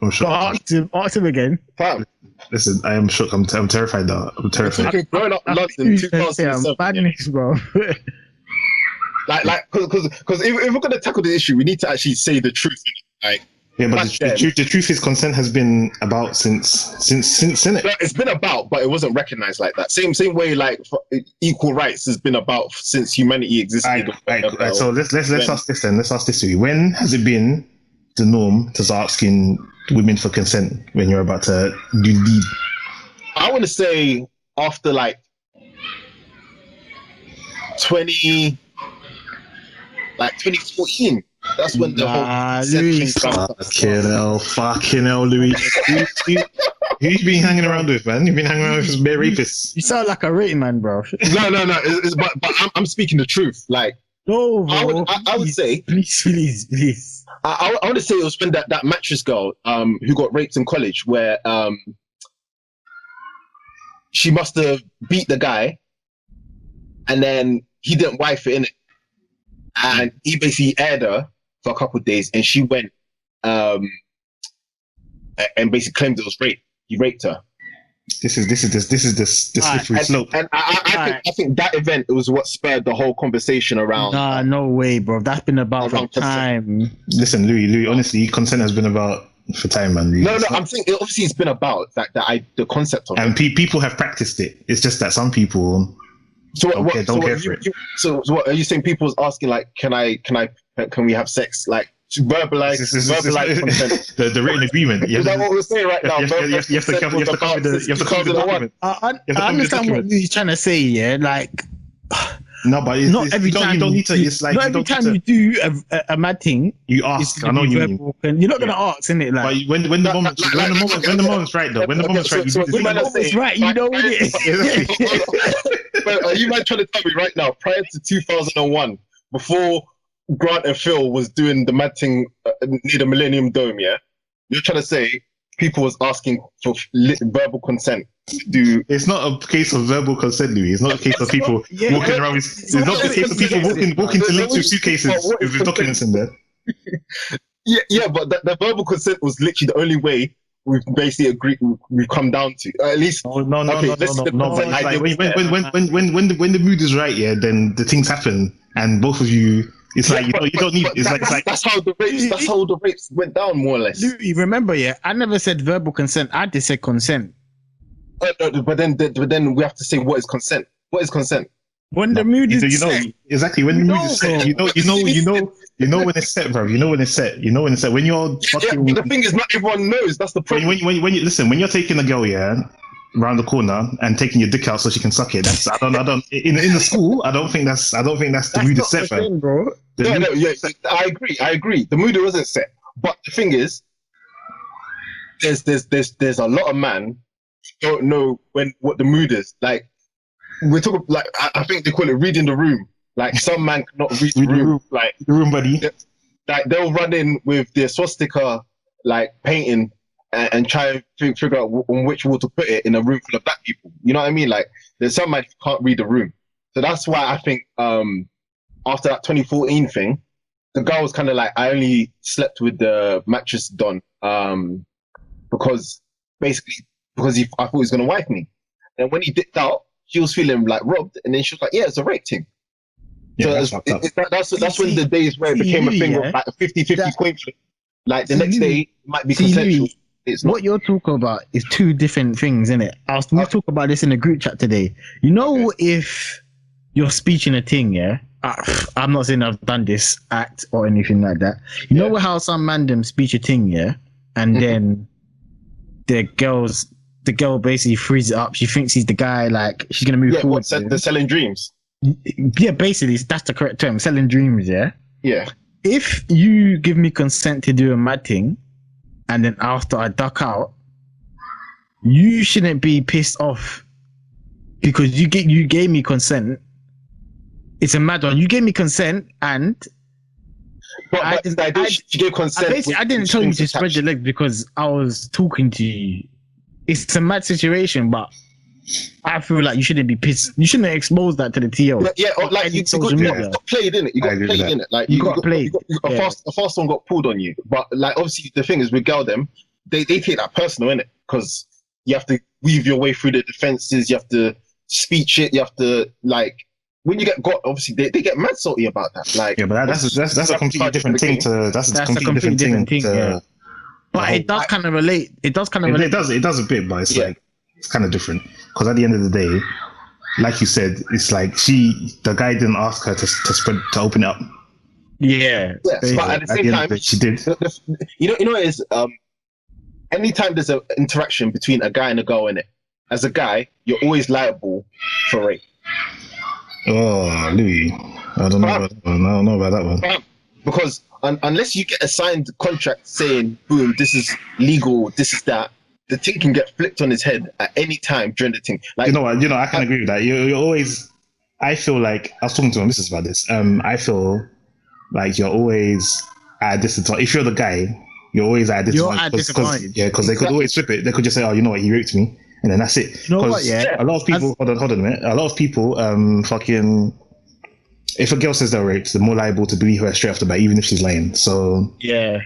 I'm shocked. Ask him again. Listen, I am shook. I'm terrified now. I'm terrified. Growing up in London, 2007. Madness, bro. Because if we're gonna tackle the issue, we need to actually say the truth. Like, yeah, but the truth is, consent has been about since innit? It's been about, but it wasn't recognized like that. Same way, like equal rights has been about since humanity existed. So let's ask this then. Let's ask this to you. When has it been the norm to start asking women for consent when you're about to do deed? I want to say after like 2014. That's when the whole consent Louie, thing comes up. Fucking hell, Louis. Who you been hanging around with, man? You've been hanging around with bare rapists. you sound like a rating man, bro. No. But I'm speaking the truth. Like, No, bro. I would say, please. I want to say it was when that mattress girl, who got raped in college, where she must have beat the guy, and then he didn't wife it in it, and he basically aired her for a couple of days, and she went and basically claimed it was rape. He raped her. This is the slippery slope. And I think that event was what spurred the whole conversation around. Nah, no way, bro. That's been about for time. Listen, Louis, honestly, consent has been about for time, man. No, I'm saying obviously it's been about the concept of and it. people have practiced it. It's just that some people don't care for it. So what are you saying? People's asking like, can we have sex? Like to verbalize consent. the written agreement. Is that what we're saying right now? You have to come with the document. I understand what you're trying to say, yeah. Like, no, but not every time. You don't need to. It's like not every time you do a mad thing. You ask. I know you mean. You're not gonna ask, innit? Like, but when the moment's right, though. When the moment's right, you know it. But are you man trying to tell me right now? Prior to 2001, before Grant and Phil was doing the mad thing near the Millennium Dome, yeah? You're trying to say people was asking for verbal consent to do... It's not a case of verbal consent, Louis. It's not a case of people walking around with... It's not a case of people walking to links with suitcases with documents in there. Yeah, but the verbal consent was literally the only way we've basically agreed, we've come down to. At least... No. When the mood is right, yeah, then the things happen and both of you... It's like you don't need. It's like that's how the rapes went down, more or less. Louis, remember, yeah, I never said verbal consent. I just said consent. But then we have to say what is consent. What is consent? When the mood is set. Exactly when the mood is set. You know when it's set, bro. You know when it's set. When you're fucking. Yeah, but the thing is, not everyone knows. That's the problem. When you listen, when you're taking a girl, yeah, around the corner and taking your dick out so she can suck it. That's I don't in the school. I don't think that's the mood is set, fam. Bro. I agree. The mood wasn't set, but the thing is, there's a lot of men who don't know what the mood is. Like we're talking, like I think they call it reading the room. Like some man cannot read the room. Like the room, buddy. Like they'll run in with their swastika, like painting. And try to figure out on which wall to put it in a room full of black people. You know what I mean? Like, there's some man who can't read the room. So that's why I think after that 2014 thing, the girl was kind of like, I only slept with the mattress don because I thought he was going to wife me. And when he dipped out, she was feeling like robbed. And then she was like, yeah, it's a rape thing. Yeah, so that's when the days where it became a thing of like a 50-50 coin flip. Like the next day it might be consensual. It's not. What you're talking about is two different things, innit? We talk about this in the group chat today. You know, if you're speeching a thing, yeah? I'm not saying I've done this act or anything like that. You know how some random speech a thing, yeah? And then the girl basically frees it up. She thinks he's the guy, like, she's going to move forward. The selling dreams. Yeah, basically, that's the correct term. Selling dreams, yeah? Yeah. If you give me consent to do a mad thing, and then after I duck out, you shouldn't be pissed off because you gave me consent. It's a mad one. You gave me consent, and I gave consent. I didn't tell you to spread your legs because I was talking to you. It's a mad situation, but I feel like you shouldn't be pissed. You shouldn't expose that to the TL. Yeah, or like you got played in it. You got played in it. Like you got played. A fast one got pulled on you. But like obviously the thing is with girl them, they take that personal in it because you have to weave your way through the defenses. You have to speech it. You have to like when you get got. Obviously they get mad salty about that. Like yeah, but that's a completely different thing. That's a completely different thing. Yeah. But it does kind of relate. It does kind of relate. It does a bit, but it's like. It's kind of different because at the end of the day, like you said, it's like the guy didn't ask her to open it up. Yeah, but at the same time, she did. You know, it is anytime there's an interaction between a guy and a girl in it, as a guy, you're always liable for rape. Oh, Louis. I don't know about that one. I don't know about that one. Because unless you get a signed contract saying, boom, this is legal, this is that, the thing can get flipped on his head at any time during the thing. Like, You know what? I can agree with that. You're always. I feel like I was talking to my missus about this. I feel like you're always at a disadvantage. If you're the guy, you're always at a disadvantage. You're at disadvantage. Because they could always flip it. They could just say, "Oh, you know what? He raped me," and then that's it. You know what, yeah? A lot of people. Hold on a minute. A lot of people, fucking. If a girl says they're raped, they're more liable to believe her straight off the bat, even if she's lying. So Yeah.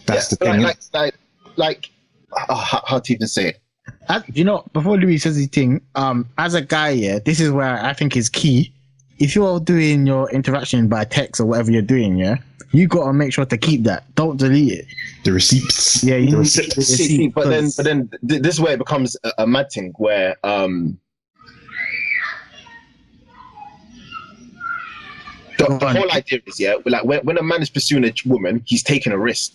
that's the thing. how to even say it? You know, before Louis says his thing, as a guy, yeah, this is where I think is key. If you're doing your interaction by text or whatever you're doing, yeah, you gotta make sure to keep that. Don't delete it. The receipts. Yeah, you The need to receipts. keep the receipt, But then this is where it becomes a mad thing where the whole idea is, yeah, like when a man is pursuing a woman, he's taking a risk.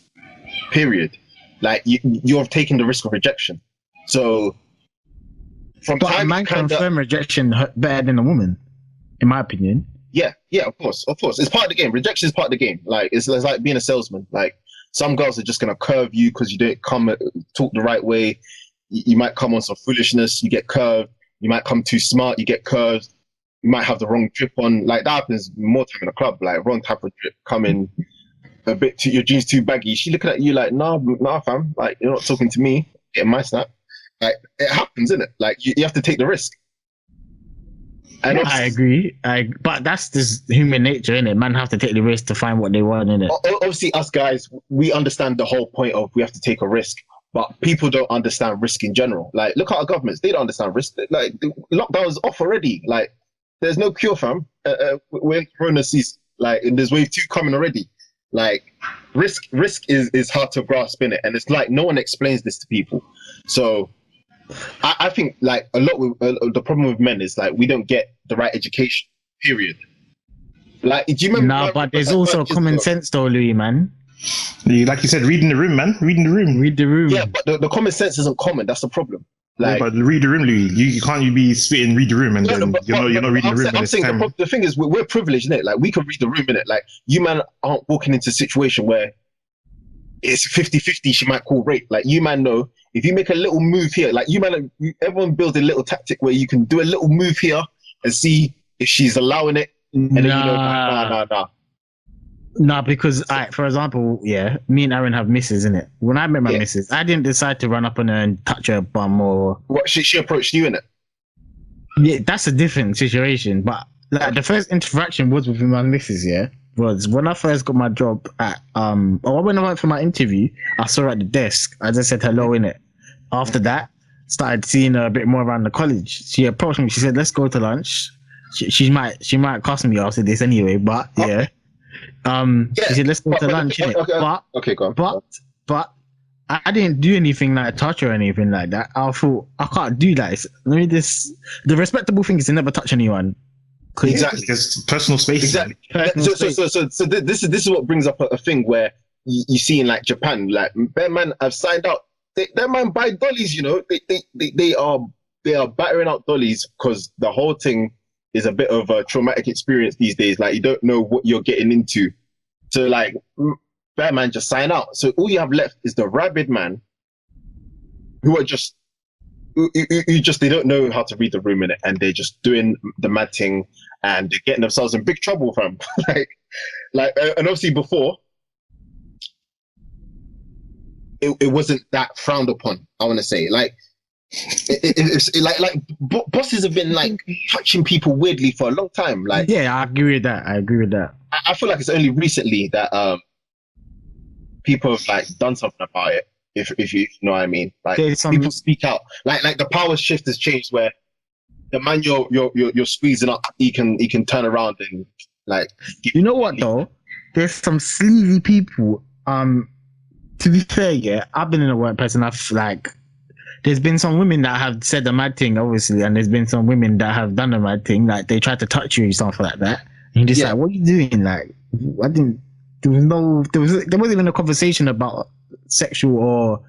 Period. Like you're taking the risk of rejection. So from But a time man to kind confirm rejection better than a woman, in my opinion. yeah, of course, it's part of the game. Rejection is part of the game. Like it's like being a salesman. Like some girls are just gonna curve you because you don't talk the right way. You might come on some foolishness, you get curved. You might come too smart, you get curved. You might have the wrong drip on. Like that happens more time in the club. Like wrong type of drip coming a bit too, your jeans too baggy. She looking at you like, nah, fam. Like you're not talking to me. Getting my snap. Like it happens, isn't it? Like you have to take the risk. And I agree. But that's just human nature, innit? Man have to take the risk to find what they want, innit? obviously, us guys, we understand the whole point of we have to take a risk. But people don't understand risk in general. Like, look at our governments; they don't understand risk. Like, the lockdown's off already. Like, there's no cure, fam. We're in Corona season. Like, and there's wave 2 coming already. Like, risk is hard to grasp in it, and it's like no one explains this to people. So, I think like a lot with the problem with men is like we don't get the right education. Period. Like, do you remember? Nah, but there's also common sense though, Louis, man. Like you said, reading the room, man. Reading the room. Read the room. Yeah, but the common sense isn't common. That's the problem. Like, but read the room, Louis. You can't be spitting read the room and then you're not reading the room. I'm saying the thing is we're privileged, innit? Like we can read the room, innit? Like you man aren't walking into a situation where it's 50-50. She might call rape. Like you man know if you make a little move here, like everyone builds a little tactic where you can do a little move here and see if she's allowing it. And then you know, nah. Nah, because for example, yeah, me and Aaron have misses, innit? When I met my missus, I didn't decide to run up on her and touch her bum or what she approached you, innit? Yeah, that's a different situation. But like the first interaction was with my missus, yeah. Was when I first got my job at or when I went for my interview, I saw her at the desk. I just said hello, innit? After that, started seeing her a bit more around the college. She approached me, she said, let's go to lunch. She might cost me after this anyway, but yeah. She said, let's go to lunch, innit? Okay, go on. But I didn't do anything like touch or anything like that. I thought I can't do that. The respectable thing is to never touch anyone. Exactly. It's personal space. Exactly. So this is what brings up a thing where you see in like Japan, like their man have signed out. Their man buy dollies, you know. They are battering out dollies because the whole thing is a bit of a traumatic experience these days. Like you don't know what you're getting into. So like that man just sign out. So all you have left is the rabid man who are just they don't know how to read the room in it, and they're just doing the mad thing, and they're getting themselves in big trouble, fam. like, and obviously before, it wasn't that frowned upon. I want to say, like, it's like bosses have been like touching people weirdly for a long time. Like, yeah, I agree with that. I feel like it's only recently that people have like done something about it. If you know what I mean, like people speak out. Like the power shift has changed where the man you're squeezing up, he can turn around and like. You know what though? There's some sleazy people. To be fair, yeah, I've been in a workplace and I've like. There's been some women that have said the mad thing, obviously, and there's been some women that have done the mad thing, like they tried to touch you or something like that. And you're just like, what are you doing? Like, there wasn't even a conversation about sexual or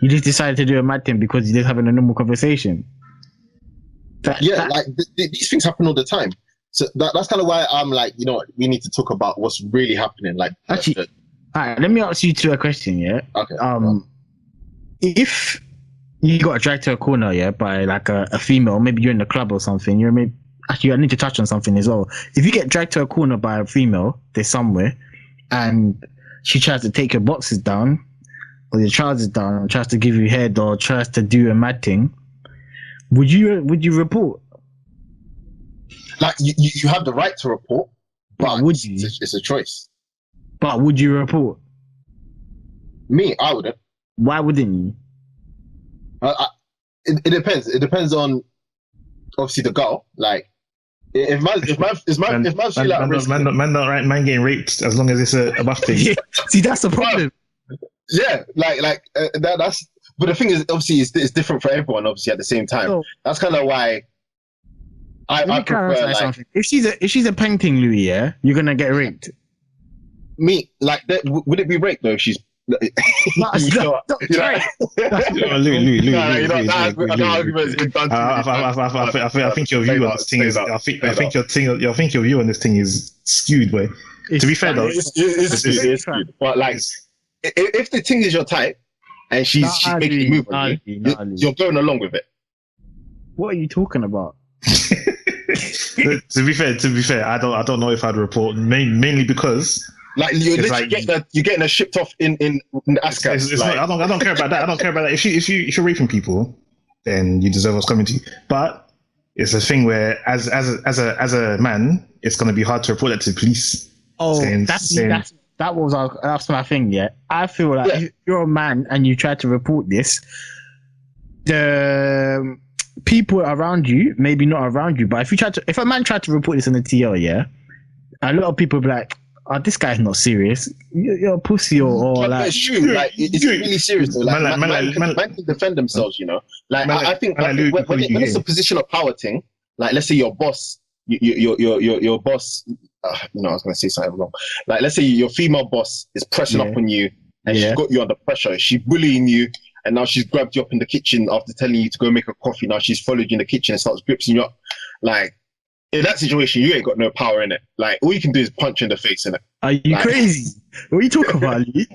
You just decided to do a mad thing because you're just having a normal conversation. Like these things happen all the time. So that's kind of why I'm like, you know what, we need to talk about what's really happening. Like, actually, all right, let me ask you a question. Yeah. Okay. If you got dragged to a corner, yeah, by like a female, maybe you're in the club or something. Actually, I need to touch on something as well. If you get dragged to a corner by a female, there's somewhere, and she tries to take your boxes down or your trousers down, or tries to give you head, or tries to do a mad thing, would you report? Like you have the right to report, but would you? It's a choice. But would you report? Me, I wouldn't. Why wouldn't you? It depends. It depends on obviously the girl. Like if man feel like risk, man getting raped as long as it's a buff thing. Yeah. See, that's the problem. Yeah, that's. But the thing is, obviously, it's different for everyone. Obviously, at the same time, So, that's kind of why I prefer like something. If she's a painting, Louie, yeah, you're gonna get raped. Me, like that. Would it be rape though? If she's Louis. I think your view on this thing is. I think your view on this thing is skewed, boy. To be fair though, it's skewed. But like, if the thing is your type and she's making you move on you're going along with it. What are you talking about? To be fair, I don't know if I'd report mainly because. Like you're getting her shipped off in the ASCAP. I don't care about that. I don't care about that. If you're raping people, then you deserve what's coming to you. But it's a thing where as a man, it's gonna be hard to report that to the police. Oh, that's my thing. Yeah, I feel like if you're a man and you try to report this, the people around you, maybe not around you, but if a man tried to report this on the TL, yeah, a lot of people be like, oh, this guy's not serious. You're a pussy or like. It's true. Like it's really serious though. Like man can defend themselves, you know. Like I think when it's a position of power thing, like let's say your boss, your boss. I was gonna say something wrong. Like let's say your female boss is pressing up on you, and she's got you under pressure. She's bullying you, and now she's grabbed you up in the kitchen after telling you to go make a coffee. Now she's followed you in the kitchen and starts gripsing you up, like. In that situation, you ain't got no power in it. Like, all you can do is punch in the face in it. Are you crazy? What are you talking about, Lee?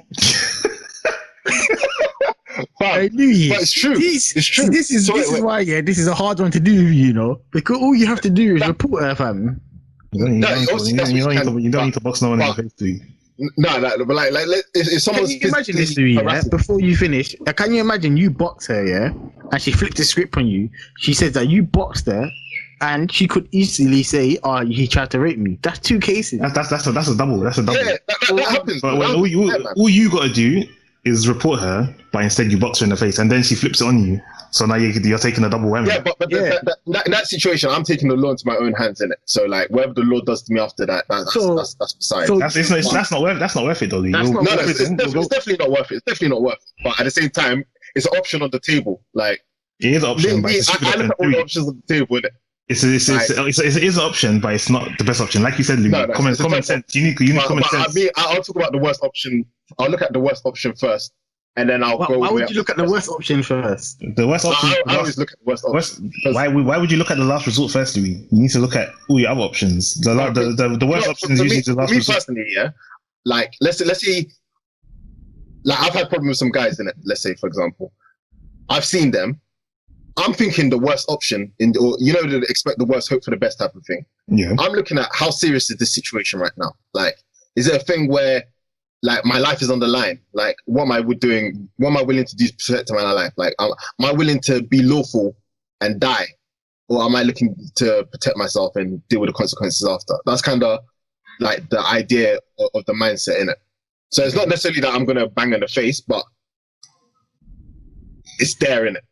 But it's true. It's true. This is why, this is a hard one to do, you know? Because all you have to do is report her, fam. You don't need to box no one in the face, do you? No, but like if someone's... Can you imagine this, Louie, before you finish? Can you imagine you box her, yeah? And she flipped the script on you. She says that you boxed her. And she could easily say, "Oh, he tried to rape me." That's two cases. That's a double. That's a double. Yeah, that happens. But all you got to do is report her, but instead you box her in the face, and then she flips it on you. So now you're taking a double whammy. Yeah, but in that situation, I'm taking the law into my own hands, in it. So like, whatever the law does to me after that, that's beside. So that's not worth it, though. It's definitely not worth it. It's definitely not worth it. But at the same time, it's an option on the table. Like it is an option, but it's I look at all the options on the table, innit? It is an option, but it's not the best option. Like you said, Louie, common sense. You need common sense. I'll talk about the worst option. I'll look at the worst option first, and then I'll go. Why would you look at the worst option first? The worst option. I always look at the worst option. Why would you look at the last resort first, Louie? You need to look at all your other options. The worst option is usually the last resort. Me personally, yeah. Like let's see. Like I've had problems with some guys in it. Let's say, for example, I've seen them. I'm thinking the worst option they expect the worst, hope for the best type of thing. Yeah. I'm looking at how serious is this situation right now? Like, is it a thing where like my life is on the line? Like, what am I doing? What am I willing to do to protect my life? Like, am I willing to be lawful and die? Or am I looking to protect myself and deal with the consequences after? That's kind of like the idea of the mindset in it. So it's not necessarily that I'm going to bang in the face, but it's there in it.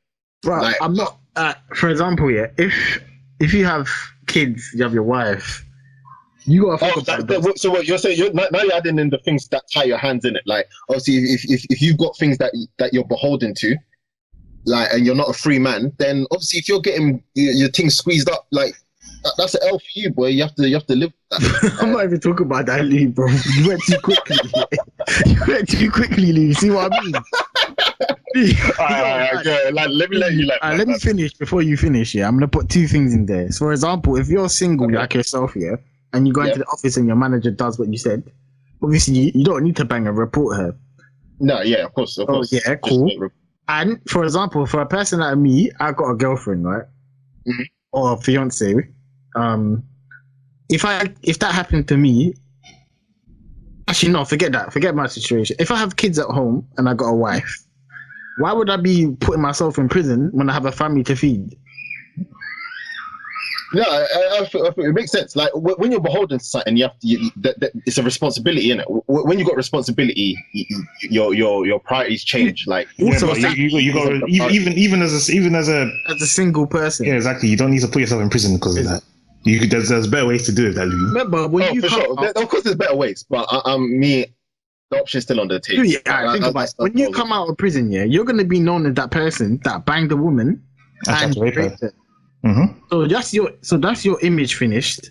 Right, like, I'm not. For example, if you have kids, you have your wife, you gotta think about that. So what you're saying? Now you're adding in the things that tie your hands in it. Like obviously, if you've got things that you're beholden to, like, and you're not a free man, then obviously if you're getting your things squeezed up, like that's an L for you, boy. You have to live with that. I'm not even talking about that, Lee, bro. You went too quickly. You went too quickly, Lee. See what I mean? Alright, like, let me let you like. Let me finish before you finish. Yeah, I'm gonna put two things in there. So, for example, if you're single like yourself, yeah, and you go into the office and your manager does what you said, obviously you don't need to bang and report her. No, yeah, of course. Yeah, cool. And for example, for a person like me, I got a girlfriend, right, or a fiance. If that happened to me, actually no, forget that. Forget my situation. If I have kids at home and I got a wife, why would I be putting myself in prison when I have a family to feed? Yeah, I feel it makes sense. Like when you're beholden to something, you have to. That it's a responsibility, innit? When you got responsibility, your priorities change. Like also, you got even as a single person. Yeah, exactly. You don't need to put yourself in prison because of that. There's better ways to do it, that Louie. Remember when you for sure. Of course, there's better ways, but me. The option's still on the table. Yeah, think about it. When you come out of prison, yeah, you're gonna be known as that person that banged a woman and raped her. Mm-hmm. So that's your image finished.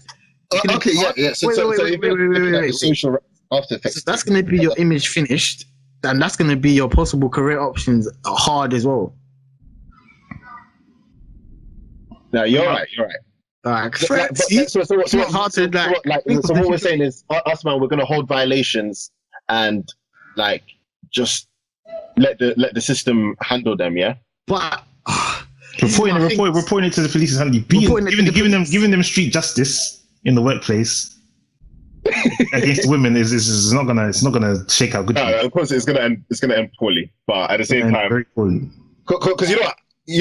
Okay, yeah. So wait. Social after effects. So that's gonna be your image finished, and that's gonna be your possible career options hard as well. No, you're right. Like, So what we're saying is, us man, we're gonna hold violations and like just let the system handle them, yeah. But reporting it to the police is handy. Giving them street justice in the workplace against women is not gonna shake out good. No, of course it's gonna end poorly, but at the same time, very poorly. Because you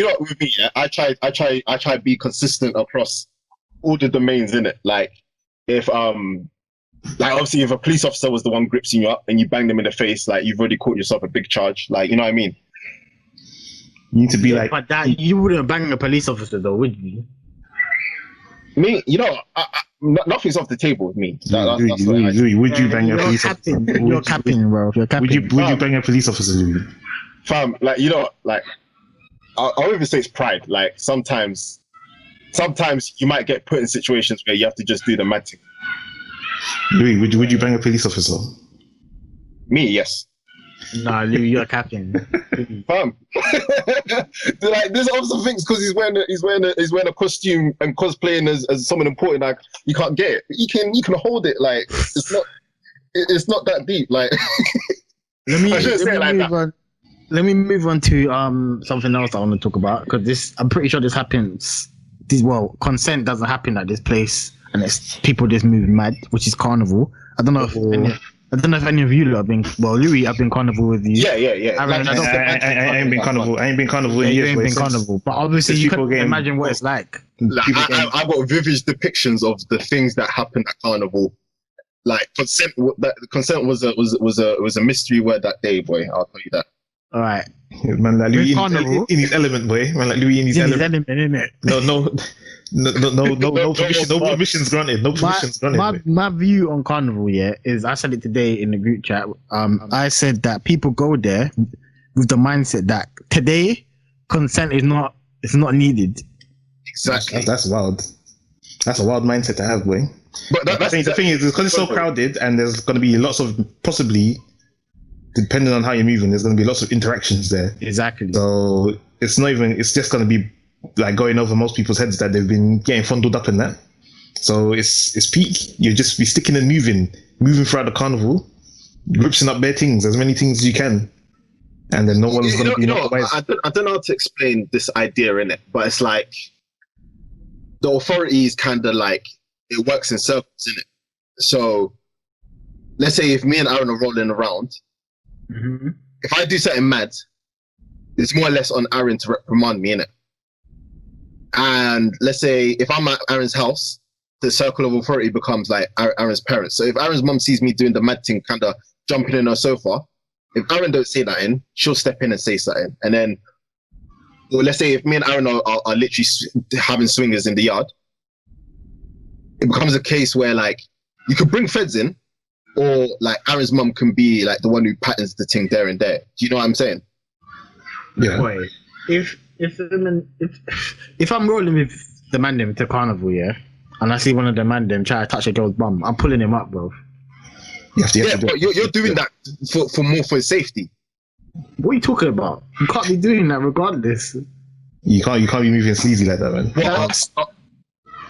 know what with me, yeah, I try to be consistent across all the domains in it. Like if like obviously if a police officer was the one gripsing you up and you bang them in the face, like you've already caught yourself a big charge. Like, you know what I mean? You need to be like, but that you wouldn't bang a police officer though, would you? Me, you know, nothing's off the table with me. Louie, would you bang a police officer? You're captain, bro. You're captain. Would you bang a police officer, Louie? Fam, like, you know, like I won't even say it's pride. Like sometimes you might get put in situations where you have to just do the mad thing. Louie, would you bang a police officer? Me, yes. Nah, Louie, you're a captain. Fam. Like this officer thinks because he's wearing a costume and cosplaying as someone important, like you can't get it. You can hold it. Like it's not that deep. Like let me move on to something else I want to talk about, because I'm pretty sure this happens. Consent doesn't happen at this place, and it's people just moving mad, which is carnival. I don't know if any of you lot have been. Well, Louie, I've been carnival with you. Yeah. I ain't been carnival. I ain't been carnival in years. You ain't been carnival, but obviously you can imagine what it's like. I got vivid depictions of the things that happened at carnival. Like consent was a mystery word that day, boy. I'll tell you that. All right, man, like Louie in his element, boy. Man, like Louie in his element, innit? No permissions granted. No permissions granted. My view on carnival, yeah, is I said it today in the group chat. I said that people go there with the mindset that today consent is not needed. Exactly. That's wild. That's a wild mindset to have, boy. But the thing is, because it's so crowded and there's going to be lots of possibly. Depending on how you're moving, there's going to be lots of interactions there. Exactly. So it's just going to be like going over most people's heads that they've been getting fondled up in that. So it's peak. You just be sticking and moving throughout the carnival, gripsing up bare things, as many things as you can. And then no one's going to be otherwise. I don't know how to explain this idea in it, but it's like the authorities kind of like, it works in circles, innit? So let's say if me and Aaron are rolling around, if I do something mad, it's more or less on Aaron to reprimand me, innit? And let's say if I'm at Aaron's house, the circle of authority becomes like Aaron's parents. So if Aaron's mum sees me doing the mad thing, kind of jumping in her sofa, if Aaron don't say that in, she'll step in and say something. And then, well, let's say if me and Aaron are literally having swingers in the yard, it becomes a case where like you could bring feds in, or like Aaron's mum can be like the one who patterns the thing there and there. Do you know what I'm saying? Yeah. Wait, if I'm rolling with the man them to carnival, yeah, and I see one of the man them try to touch a girl's bum, I'm pulling him up, bro. But you're doing that for more for safety. What are you talking about? You can't be doing that regardless. You can't be moving sleazy like that, man.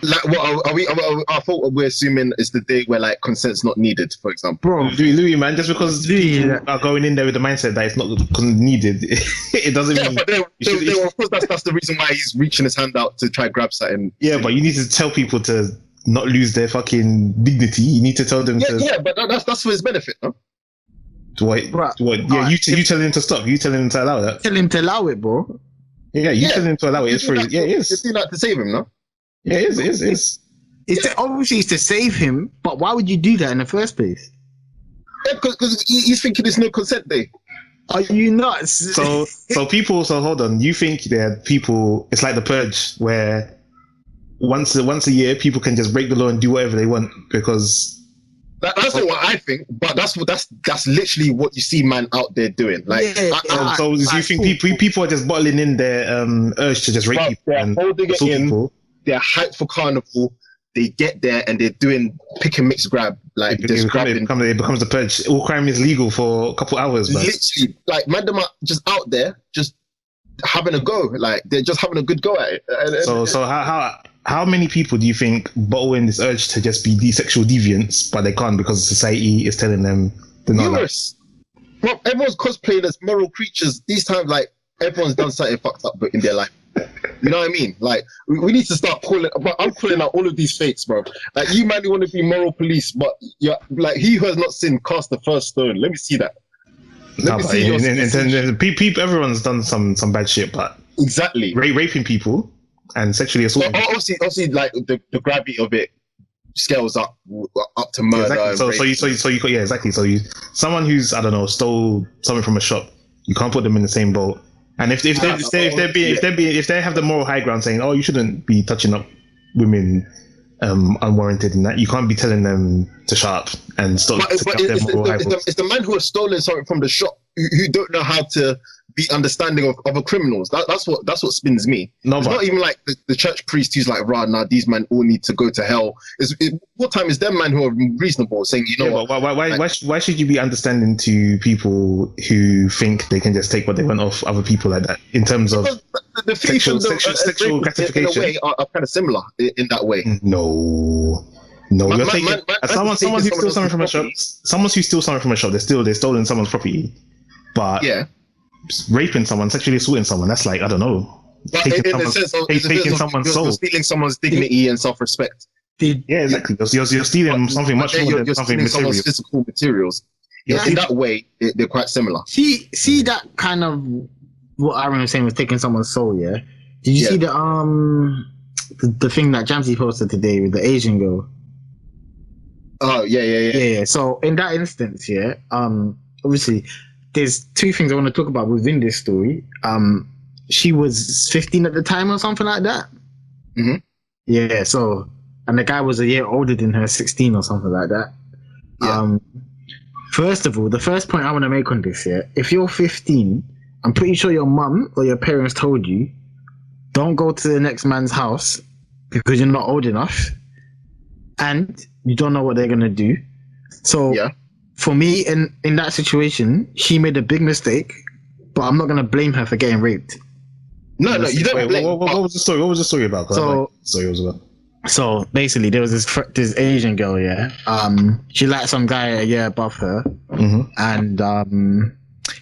Like, what are we? I thought we're assuming it's the day where like consent's not needed, for example. Bro, Louis, man, just because Louis, people are going in there with the mindset that it's not needed, it doesn't Yeah, mean. but of course that's the reason why he's reaching his hand out to try grab something. Yeah, but you need to tell people to not lose their fucking dignity. You need to tell them to. Yeah, but that's for his benefit, no? What? Bruh, Yeah, you telling him to stop. You telling him to allow that. tell him to allow it, bro. Yeah, you telling him to allow it. It's for his. Yeah, it You're is. doing that to save him, no? Yeah, it is. Obviously it's to save him, but why would you do that in the first place? Yeah, because he's thinking it's no consent day. Are you nuts? So people. So hold on. You think that people? It's like the purge, where once a year people can just break the law and do whatever they want because. That's not what I think, but that's literally what you see man out there doing. Like, Yeah, so do you think people are just bottling in their urge to just rape people they're and holding it assault in. people? They're hyped for carnival. They get there and they're doing pick and mix grab, like just grabbing. It becomes the purge. All crime is legal for a couple hours, man. Literally, like man, them are just out there, just having a go. Like they're just having a good go at it. So how many people do you think bottle in this urge to just be these sexual deviants, but they can't because society is telling them they're not? Numerous. Well, everyone's cosplaying as moral creatures. These times, like everyone's done something fucked up in their life. You know what I mean? Like we need to start calling. But I'm calling out all of these fakes, bro. Like you man, you want to be moral police, but you're like he who has not sinned cast the first stone. Let me see that. People, everyone's done some bad shit, but exactly raping people and sexually assaulting. Well, obviously, like the gravity of it scales up to murder. Yeah, exactly. So you someone who's I don't know stole something from a shop, you can't put them in the same boat. And if they have the moral high ground saying, oh, you shouldn't be touching up women unwarranted and that, you can't be telling them to shut up and stop. But it's the man who has stolen something from the shop who don't know how to be understanding of other criminals. That's what spins me. It's not even like the church priest who's like, rah, nah, these men all need to go to hell. What time is them man who are reasonable saying, you know what? Why should you be understanding to people who think they can just take what they want off other people like that in terms of the sexual gratification? In a way are kind of similar in that way. No. You're taking someone who steals something from a shop. Someone who steals something from a shop, they're stolen someone's property. But yeah, raping someone, sexually assaulting someone, that's like I don't know. But taking someone's soul, stealing someone's dignity and self-respect. Yeah, exactly. You're stealing something much more than something material. Physical materials. Yeah, in that way, they're quite similar. See that kind of what Aaron was saying was taking someone's soul. Yeah. Did you see the thing that Jamsey posted today with the Asian girl? Oh yeah. So in that instance, obviously, there's two things I want to talk about within this story. She was 15 at the time or something like that. Mm-hmm. Yeah. So, and the guy was a year older than her, 16 or something like that. Yeah. First of all, the first point I want to make on this, if you're 15, I'm pretty sure your mum or your parents told you, don't go to the next man's house because you're not old enough and you don't know what they're going to do. So for me, in that situation, she made a big mistake, but I'm not going to blame her for getting raped. No, you don't blame. What was the story? What was the story about? So basically, there was this Asian girl, she liked some guy a year above her, and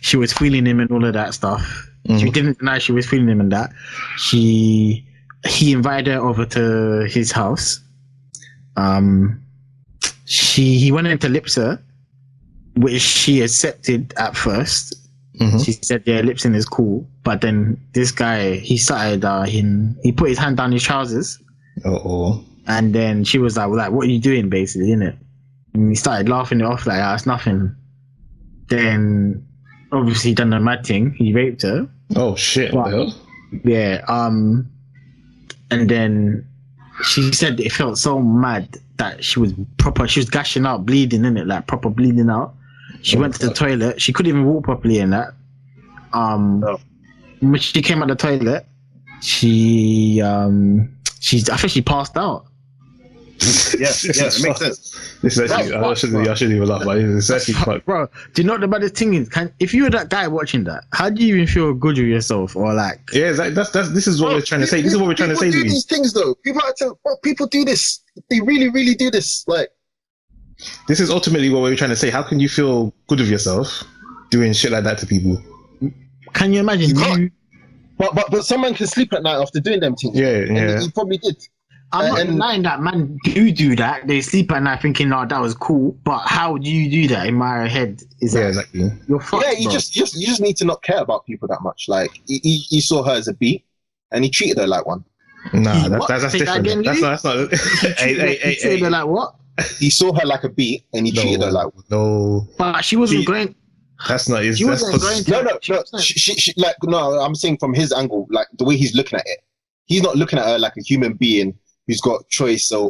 she was feeling him and all of that stuff. Mm-hmm. She didn't deny she was feeling him and that. He invited her over to his house. He went into Lipsa, which she accepted at first. Mm-hmm. She said, yeah, Lipson is cool. But then this guy, he started, he put his hand down his trousers. Uh-oh. And then she was like, what are you doing, basically, innit? And he started laughing it off like, it's nothing. Then, obviously, he done the mad thing. He raped her. Oh, shit. What the hell? Yeah. And then she said it felt so mad that she was gashing out, bleeding, innit? Like, proper bleeding out. She went to the toilet. She couldn't even walk properly in that. When she came out the toilet, I think she passed out. Yeah, it makes sense. This is actually, I shouldn't even laugh, but it's actually quite. Bro, do you know what the baddest thing is? If you were that guy watching that, how do you even feel good with yourself or like? Yeah, this is what we're trying to say. This is what we're trying to say. People do Louie. these things though. People do this. They really, really do this. Like, This is ultimately what we're trying to say. How can you feel good with yourself doing shit like that to people? Can you imagine? You can't. But someone can sleep at night after doing them things. Yeah, And yeah. he probably did. I'm not And- denying that man do that. They sleep at night thinking, "Oh, that was cool." But how do you do that? In my head, is Yeah, that exactly. you're fucked, Yeah, you bro. just need to not care about people that much. Like he saw her as a B, and he treated her like one. Nah, What? that's Say that different. again, That's not. You treated her like what? He saw her like a B, and he treated her like one. No, But she wasn't going. that's not. She That's wasn't going to. No. She like no. I'm saying from his angle, like the way he's looking at it, he's not looking at her like a human being who's got choice or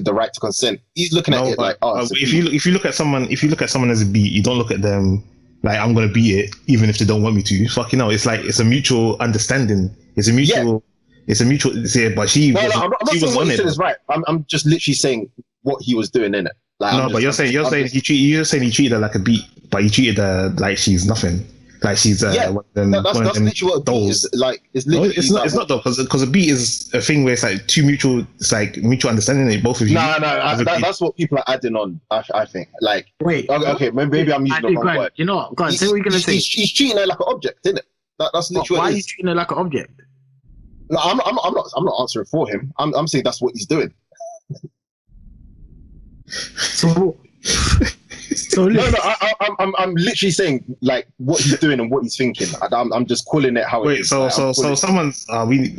the right to consent. He's looking at it like, oh, if you look at someone as a beat, you don't look at them like I'm gonna beat it, even if they don't want me to. Fucking hell, it's like it's a mutual understanding. It's a mutual. Yeah, but she. No, was, I'm not she saying was what on he it. said is right. I'm just literally saying what he was doing in it. Like, No, but you're saying he treated her like a beat, but he treated her like she's nothing. Like she's Yeah, one of them, that's one of them literally what a beat dolls. is. Like, it's No, literally. it's not. It's not though, because a beat is a thing where it's like two mutual. It's like mutual understanding. Like both of you. No, as a beat. that's what people are adding on. I think. Like, Wait. okay, maybe I'm using the wrong word. You know what? Go on. Say what you're gonna say. He's treating her like an object, isn't it? That's literally Why what are it you is. treating her like an object? No, I'm not answering for him. I'm saying that's what he's doing. So. So No, I'm literally saying like what he's doing and what he's thinking. I'm just calling it how it Wait, is. so Like,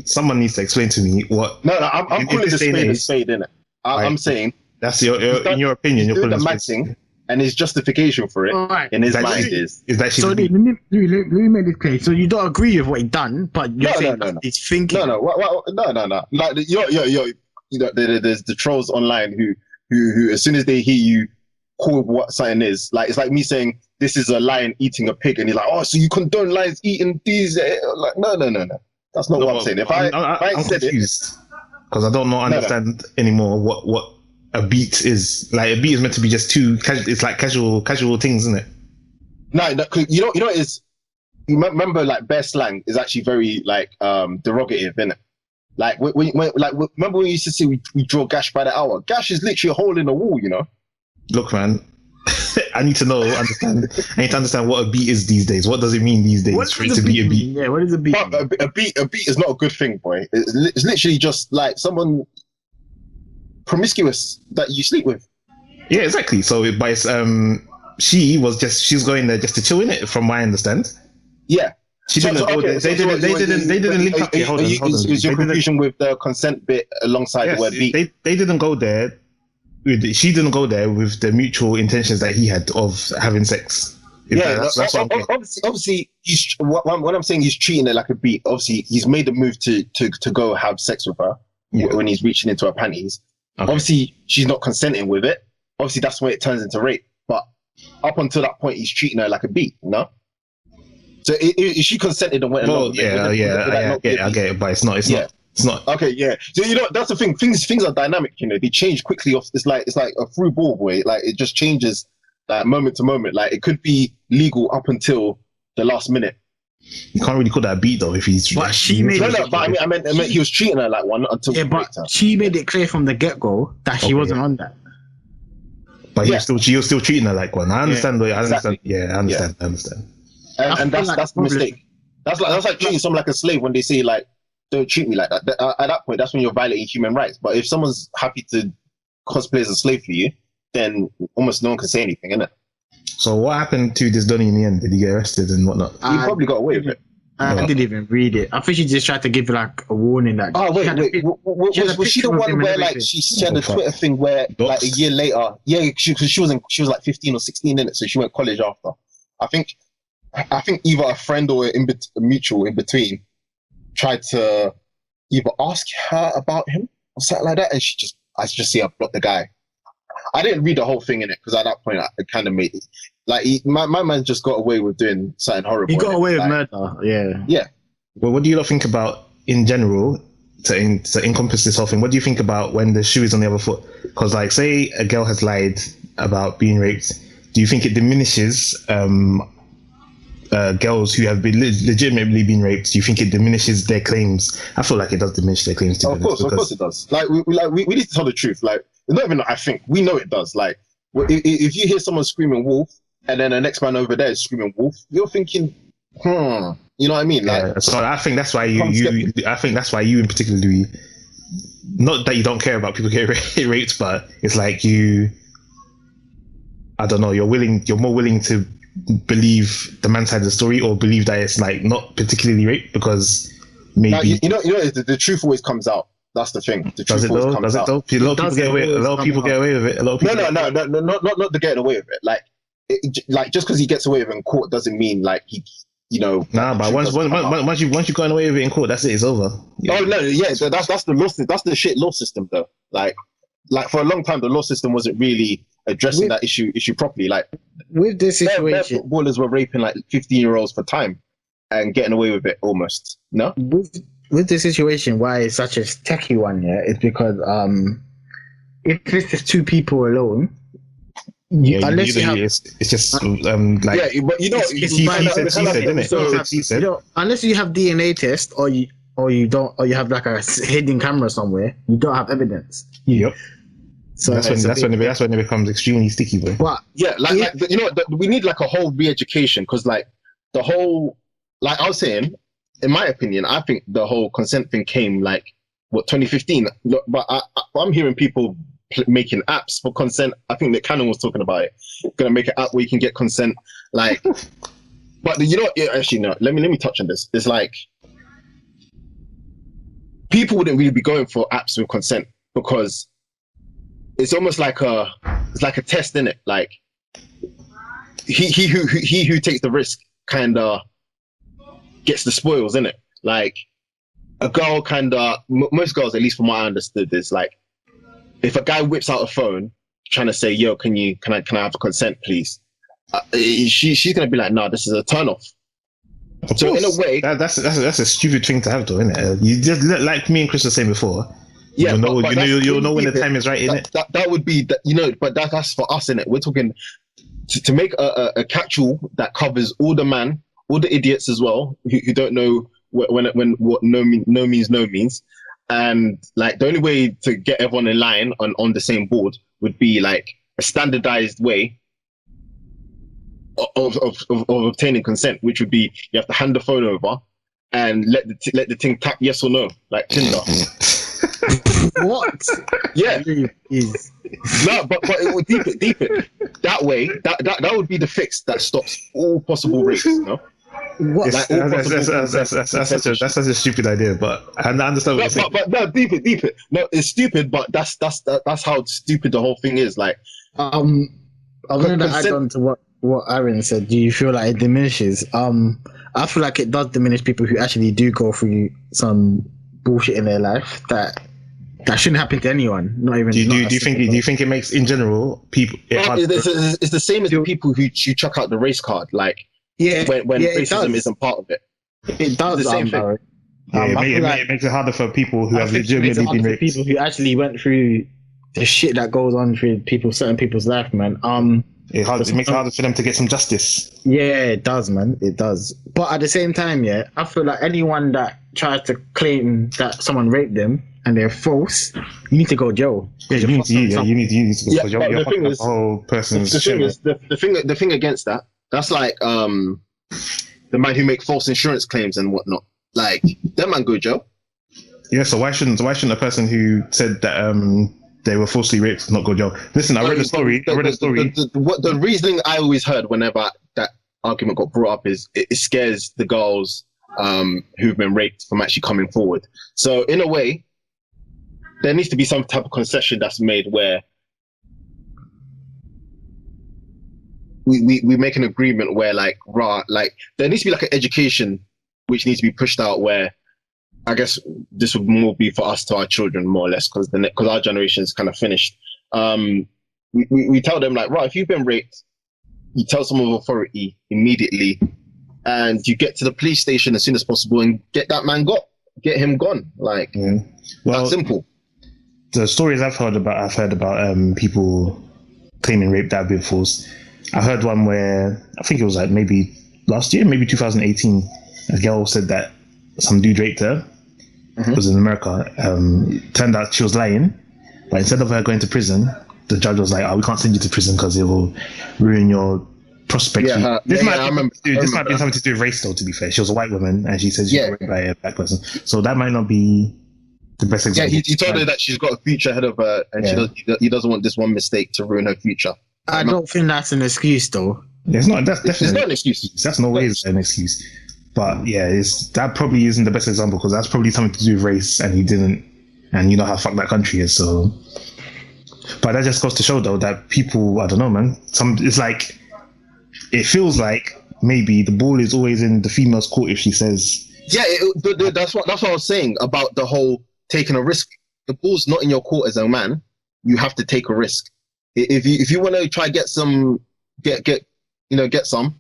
someone needs to explain to me what. No, I'm in calling this the day and spade a age- spade, innit? Right. I'm saying That's in your opinion. he's You're doing the calling mad a spade. thing, and his justification for it Alright. in his That mind she- is Is that she's So a beat? let me make this clear. So you don't agree with what he done, but you're No, saying no. he's thinking. no. Like you're you know, there's the trolls online who as soon as they hear you call what something is, like it's like me saying this is a lion eating a pig, and you're like, oh, so you condone lions eating these? Like, no. That's not what I'm saying. If I I'm said confused because I don't understand anymore what a beat is. Like a beat is meant to be just two. It's like casual things, isn't it? no, 'cause you know it is. You remember like bear slang is actually very like derogative, innit? Like remember when you used to say we draw gash by the hour? Gash is literally a hole in the wall, you know. Look, man. I need to understand. I need to understand what a beat is these days. What does it mean these days What for does it to be a mean? beat? Yeah, what is a beat? But a beat is not a good thing, boy. It's literally just like someone promiscuous that you sleep with. Yeah, exactly. So, but it's, she's going there just to chill in it, from my understand. Yeah. She didn't go there. They didn't link up. Hold on. Is your They didn't- confusion with the consent bit alongside the word beat? They didn't go there. She didn't go there with the mutual intentions that he had of having sex. That's what I'm getting. obviously, he's what I'm saying. He's treating her like a beat. Obviously, he's made the move to go have sex with her when he's reaching into her panties. Okay. Obviously, she's not consenting with it. Obviously, that's when it turns into rape. But up until that point, he's treating her like a beat. No. So if she consented and went along with it, I get it, but it's not. It's not. Okay, yeah. So that's the thing. Things are dynamic. You know, they change quickly. It's like a through ball, boy. Like it just changes, like moment to moment. Like it could be legal up until the last minute. You can't really call that a beat though if he's. But she made No, but I meant he was treating her like one until Yeah, but she made it clear from the get go that she wasn't on that. But she was still treating her like one. I understand. I understand. Exactly. Yeah, I understand. And that's the mistake. That's like treating someone like a slave when they say like, don't treat me like that. At that point, that's when you're violating human rights. But if someone's happy to cosplay as a slave for you, then almost no one can say anything, innit? So what happened to this Donny in the end? Did he get arrested and whatnot? He probably got away with it. I didn't even read it. I think she just tried to give like a warning that. Oh wait, was she the one where like she had a Twitter thing where like a year later, she was like 15 or 16 in it, so she went college after. I think either a friend or a mutual in between tried to either ask her about him or something like that, and I just see her block the guy. I didn't read the whole thing in it because at that point it kind of made it like my man just got away with doing something horrible. He got away with murder. Yeah. Yeah. Well, what do you lot think about in general? to encompass this whole thing, what do you think about when the shoe is on the other foot? Because, like, say a girl has lied about being raped, do you think it diminishes girls who have been legitimately been raped? Do you think it diminishes their claims? I feel like it does diminish their claims. Of course it does. Like we need to tell the truth. Like, it's not even. I think we know it does. Like, if you hear someone screaming wolf, and then the next man over there is screaming wolf, you're thinking, you know what I mean? Like, yeah, so I think that's why I think that's why you in particular, Louis, not that you don't care about people getting raped, but it's like I don't know, you're more willing to believe the man's side of the story, or believe that it's like not particularly rape because maybe now, the truth always comes out. That's the thing. The truth always comes out. A lot of people get away with it. No, not the getting away with it. Like just because he gets away with it in court doesn't mean like he, Nah, but once you've gotten away with it in court, that's it. It's over. Yeah. Oh no, yeah, that's the law. That's the shit law system though. Like for a long time, the law system wasn't really addressing that issue properly. Like with this situation, footballers were raping like 15-year-olds for time and getting away with it almost. No. With the situation, why it's such a techie one, is because if it's just two people alone, unless you have DNA test or you have like a hidden camera somewhere, you don't have evidence. Yep. So that's when it becomes extremely sticky, bro. But yeah, we need like a whole re-education, because like the whole, like I was saying, in my opinion, I think the whole consent thing came like 2015. But I'm hearing people making apps for consent. I think that Cannon was talking about it. Gonna make an app where you can get consent. Like, but actually no. Let me touch on this. It's like people wouldn't really be going for apps with consent, because it's almost like a test, innit? Like he who takes the risk kind of gets the spoils, innit? Like a girl most girls, at least from what I understood, is like if a guy whips out a phone trying to say, "Yo, can I have a consent, please?" She's gonna be like, "No, this is a turn off." So in a way, that's a stupid thing to have, though, isn't it? You just, like me and Chris were saying before. Yeah, you'll know when the time is right, innit? That would be, but that's for us, innit? We're talking to make a catch-all that covers all the idiots as well, who don't know when what no means no means. And like the only way to get everyone in line on the same board would be like a standardized way of obtaining consent, which would be you have to hand the phone over and let the thing tap yes or no, like Tinder. What? Yeah. No, but it would deep it. That way, that would be the fix that stops all possible rapes, no? What? That's such a stupid idea, but I understand what you're saying. But no, deep it. No, it's stupid, but that's how stupid the whole thing is. Like, I'm gonna add on to what Aaron said. Do you feel like it diminishes? I feel like it does diminish people who actually do go through some bullshit in their life that shouldn't happen to anyone. Not even. Do you think it makes, in general, people? It's the same as the people who chuck out the race card. Like, when racism isn't part of it. It does. It's the same thing. It makes it harder for people who have legitimately been raped. People who actually went through the shit that goes on through certain people's life, man. It makes it harder for them to get some justice. Yeah, it does, man. It does. But at the same time, I feel like anyone that tries to claim that someone raped them and they're false, you need to go to jail. Yeah, you need to go. Yeah, you're the thing is, the whole person's the thing against that's like the man who make false insurance claims and whatnot. Like that man go to jail. Yeah, so why shouldn't a person who said that they were falsely raped not go to jail? Listen, I read a story. The reasoning I always heard whenever that argument got brought up is it scares the girls who've been raped from actually coming forward. So in a way, there needs to be some type of concession that's made where we make an agreement where like there needs to be like an education which needs to be pushed out, where I guess this would more be for us to our children, more or less, because our generation is kind of finished. We tell them like, right, if you've been raped, you tell someone of authority immediately, and you get to the police station as soon as possible and get that man got. get him gone. Like, Well, that's simple. the stories I've heard about people claiming rape that have been false. I heard one where I think it was like maybe last year, maybe 2018. A girl said that some dude raped her. It was in America. Turned out she was lying, but instead of her going to prison, the judge was like, "Oh, we can't send you to prison because it will ruin your prospects." This might be something to do with race, though. To be fair, she was a white woman, and she said she was raped by a black person. So that might not be the best example. Yeah, he told her that she's got a future ahead of her, and he doesn't want this one mistake to ruin her future. I don't think that's an excuse, though. It's not. That's definitely it's not an excuse. That's no way an excuse. But yeah, that probably isn't the best example because that's probably something to do with race, and he didn't. And you know how fucked that country is. So, but that just goes to show though that people, I don't know, man. It's like it feels like maybe the ball is always in the female's court if she says. Yeah, that's what I was saying about the whole taking a risk. The ball's not in your court as a man. You have to take a risk. If you want to try get some, get some.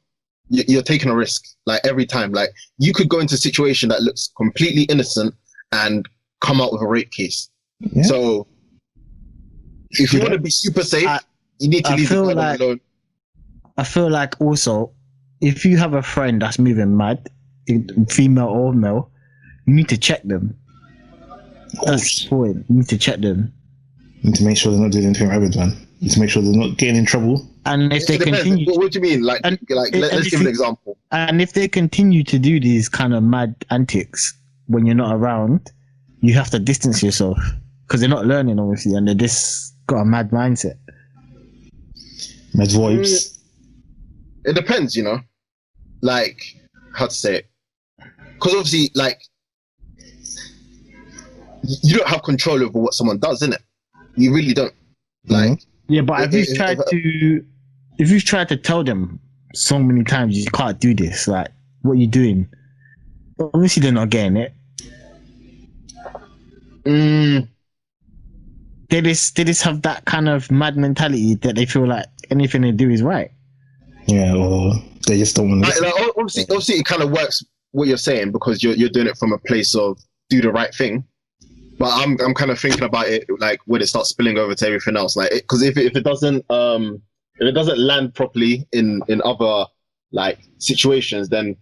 You're taking a risk, like every time. Like you could go into a situation that looks completely innocent and come out with a rape case. Yeah. So if you want to be super safe, you need to leave the girl alone. I feel like also, if you have a friend that's moving mad, female or male, you need to check them. That's the point. You need to check them. You need to make sure they're not doing anything rabid, man. You need to make sure they're not getting in trouble. And if they continue, what do you mean? Let's give an example. And if they continue to do these kind of mad antics when you're not around, you have to distance yourself because they're not learning, obviously, and they just got a mad mindset. Mad vibes. It depends, like how to say it, because obviously, like you don't have control over what someone does, innit? You really don't. Like. Yeah, but if you've tried to tell them so many times you can't do this, like what are you doing? Obviously they're not getting it. They just have that kind of mad mentality that they feel like anything they do is right. Yeah, or they just don't want to. Like, obviously, it kind of works what you're saying because you're doing it from a place of do the right thing. But I'm kind of thinking about it like when it starts spilling over to everything else, like because if it doesn't land properly in other like situations, then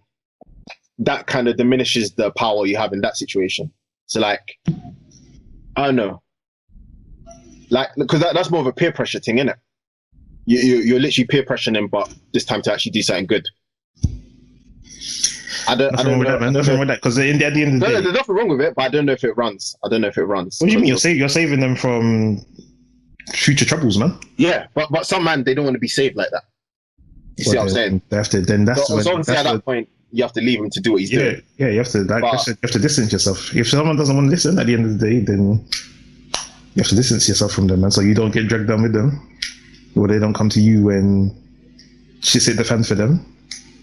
that kind of diminishes the power you have in that situation. So like I don't know, like because that's more of a peer pressure thing, innit? You're literally peer pressuring them, but this time to actually do something good. I don't know. Nothing wrong with that because at the end of the day, there's nothing wrong with it, but I don't know if it runs. What do you mean? You're saving them from future troubles, man. Yeah, but some man they don't want to be saved like that. You see what I'm saying? They have to. Then that's so obviously at that point you have to leave him to do what he's doing. Yeah, you have to. You have to distance yourself. If someone doesn't want to listen at the end of the day, then you have to distance yourself from them, man, so you don't get dragged down with them, or they don't come to you when shit hit the fan for them.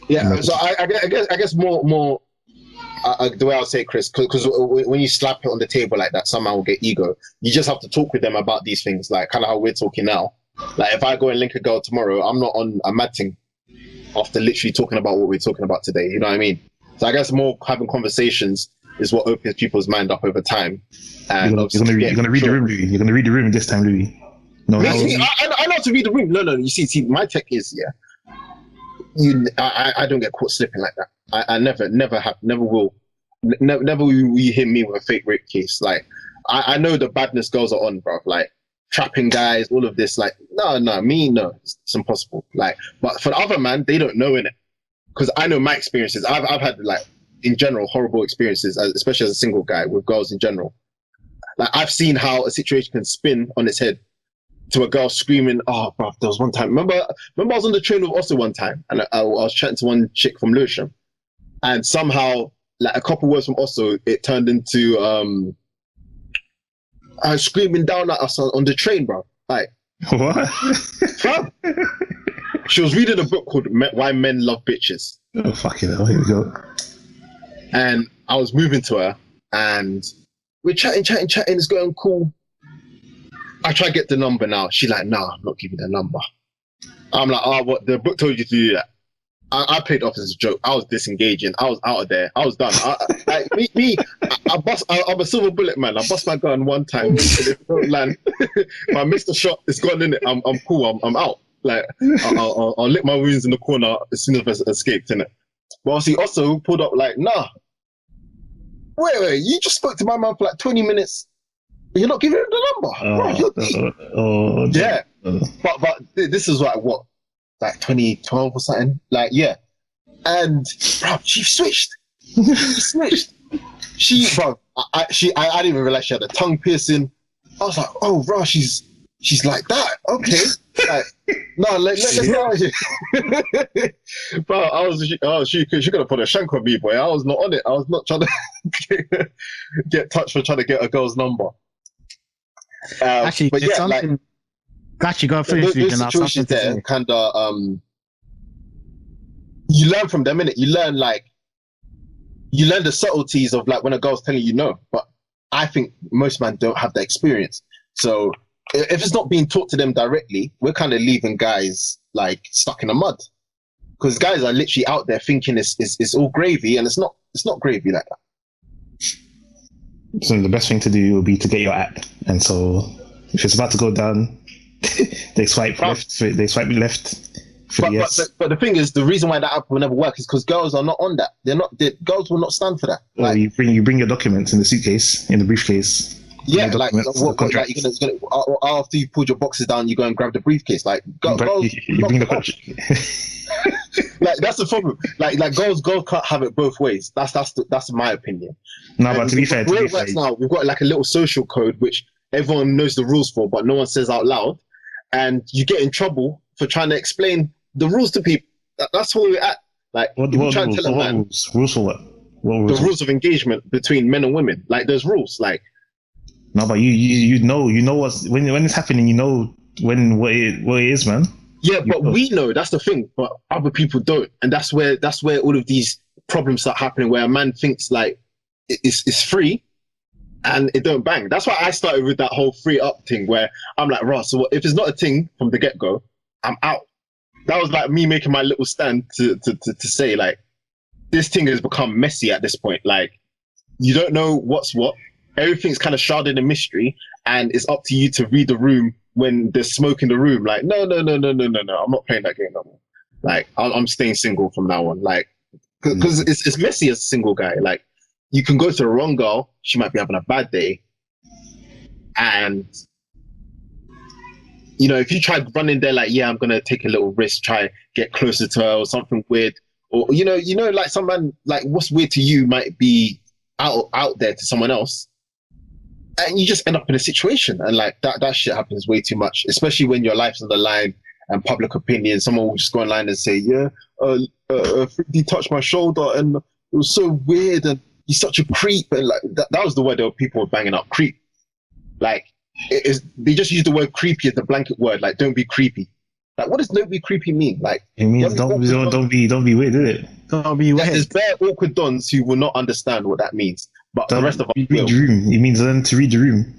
Yeah, so I guess more the way I'll say it, Chris, because when you slap it on the table like that, somehow will get ego. You just have to talk with them about these things, like kind of how we're talking now. Like if I go and link a girl tomorrow, I'm not on a mad thing after literally talking about what we're talking about today. You know what I mean? So I guess more having conversations is what opens people's mind up over time. And you're gonna read the room, Louie. You're gonna read the room this time, Louie. No, I know how to read the room. No, you see, my tech is I don't get caught slipping like that. I never have, never will. Never will you hear me with a fake rape case. Like I know the badness girls are on, bro. Like trapping guys, all of this. Like no, it's impossible. Like, but for the other man, they don't know, innit? Because I know my experiences. I've had like in general horrible experiences, especially as a single guy with girls in general. Like I've seen how a situation can spin on its head. To a girl screaming, "Oh, bro!" There was one time. Remember, I was on the train with Osso one time, and I was chatting to one chick from Lewisham, and somehow, like a couple words from Osso, it turned into screaming down at us on the train, bro. Like what? Fam. She was reading a book called "Why Men Love Bitches." Oh fucking hell! Here we go. And I was moving to her, and we're chatting. It's going cool. I try to get the number now. She's like, "Nah, I'm not giving the number." I'm like, "Oh, what? The book told you to do that." I played it off as a joke. I was disengaging. I was out of there. I was done. like I'm a silver bullet man. I bust my gun one time, and if it don't land, if I miss the shot, it's gone in it. I'm cool. I'm out. Like I'll lick my wounds in the corner as soon as I escaped in it. But obviously, also pulled up like, nah. Wait, you just spoke to my man for like 20 minutes. But you're not giving him the number. Yeah. But this is like what, like 2012 or something. Like and bro, she switched. Bro, I didn't even realize she had a tongue piercing. I was like, oh, bro, she's like that. Okay, like, no, let's go. Bro, she could have put a shank on me, boy. I was not on it. I was not trying to get touched for trying to get a girl's number. Actually, but it's yeah, something. like, Actually, go finish. those situations there, kind of, you learn from them, innit? You learn the subtleties of like when a girl's telling you no. But I think most men don't have that experience. So if it's not being taught to them directly, we're kind of leaving guys like stuck in the mud, because guys are literally out there thinking it's all gravy, and it's not gravy like that. So the best thing to do would be to get your app, and so if it's about to go down, they swipe left. They swipe left. But the thing is, the reason why that app will never work is because girls are not on that. Girls will not stand for that. Well, you bring your documents in the suitcase, in the briefcase. Yeah, like after you pulled your boxes down, you go and grab the briefcase. Like girls, you bring the contract. Like that's the problem. Like girls can't have it both ways. That's my opinion. No, but to be fair, now we've got like a little social code which everyone knows the rules for, but no one says out loud, and you get in trouble for trying to explain the rules to people. That's where we're at. Like, what rules for what? The rules of engagement between men and women. Like, there's rules. Like, no, but you know what's when it's happening. You know what it is, man. Yeah, but we know, that's the thing. But other people don't, and that's where all of these problems start happening. Where a man thinks like it's free, and it don't bang. That's why I started with that whole free up thing, where I'm like, Ross, so if it's not a thing from the get go, I'm out. That was like me making my little stand to say like, this thing has become messy at this point. Like, you don't know what's what. Everything's kind of shrouded in mystery, and it's up to you to read the room when there's smoke in the room. Like, no, I'm not playing that game no more. Like, I'm staying single from now on. Like, because it's messy as a single guy. Like, you can go to the wrong girl, she might be having a bad day, and you know, if you try running there like, yeah, I'm gonna take a little risk, try get closer to her or something weird, or you know, like some man, like what's weird to you might be out there to someone else, and you just end up in a situation, and like that shit happens way too much, especially when your life's on the line and public opinion. Someone will just go online and say, yeah, he touched my shoulder and it was so weird, and he's such a creep, and like that was the word that people were banging up, creep. Like, they just use the word creepy as the blanket word. Like, don't be creepy. Like, what does don't be creepy mean? Like, it means don't be weird, is it? Don't be weird. There's bare awkward dons who will not understand what that means, but the rest of us read the room. It means learn to read the room.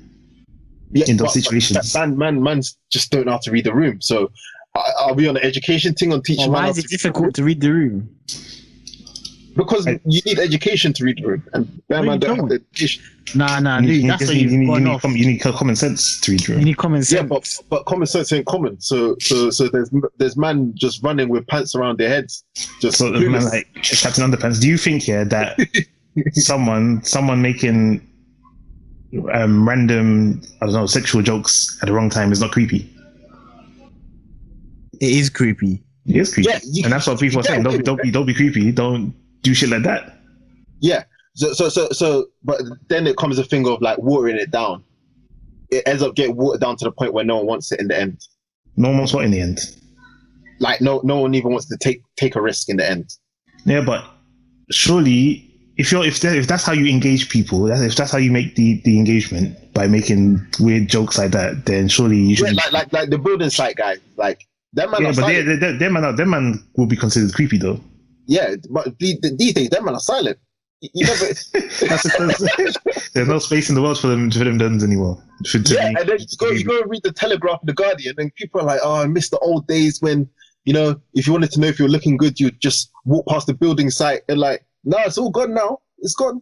Yeah, in those situations, man just don't know how to read the room. So, are we on the education thing on teaching? Why is it difficult to read the room? Because you need education to read the room, and man don't have education. Nah, dude, that's what you need common sense to read the room. You need common sense. Yeah, but common sense ain't common. So there's man just running with pants around their heads. Just so man like Captain Underpants. Do you think that someone making random, I don't know, sexual jokes at the wrong time is not creepy? It is creepy. It is creepy, and that's what people are saying. Don't be creepy. Don't do shit like that. Yeah. So, but then it comes a thing of like watering it down. It ends up getting watered down to the point where no one wants it in the end. No one wants what in the end? Like no one even wants to take a risk in the end. Yeah, but surely if that's how you engage people, if that's how you make the engagement by making weird jokes like that, then surely you should. Yeah, like the building site guy, like that man. Yeah, but them man will be considered creepy though. Yeah, but these days, them man are silent. You never. That's there's no space in the world for them duns anymore. And then you go and read the Telegraph and the Guardian, and people are like, "Oh, I miss the old days when, you know, if you wanted to know if you were looking good, you'd just walk past the building site." And like, no, it's all gone now. It's gone.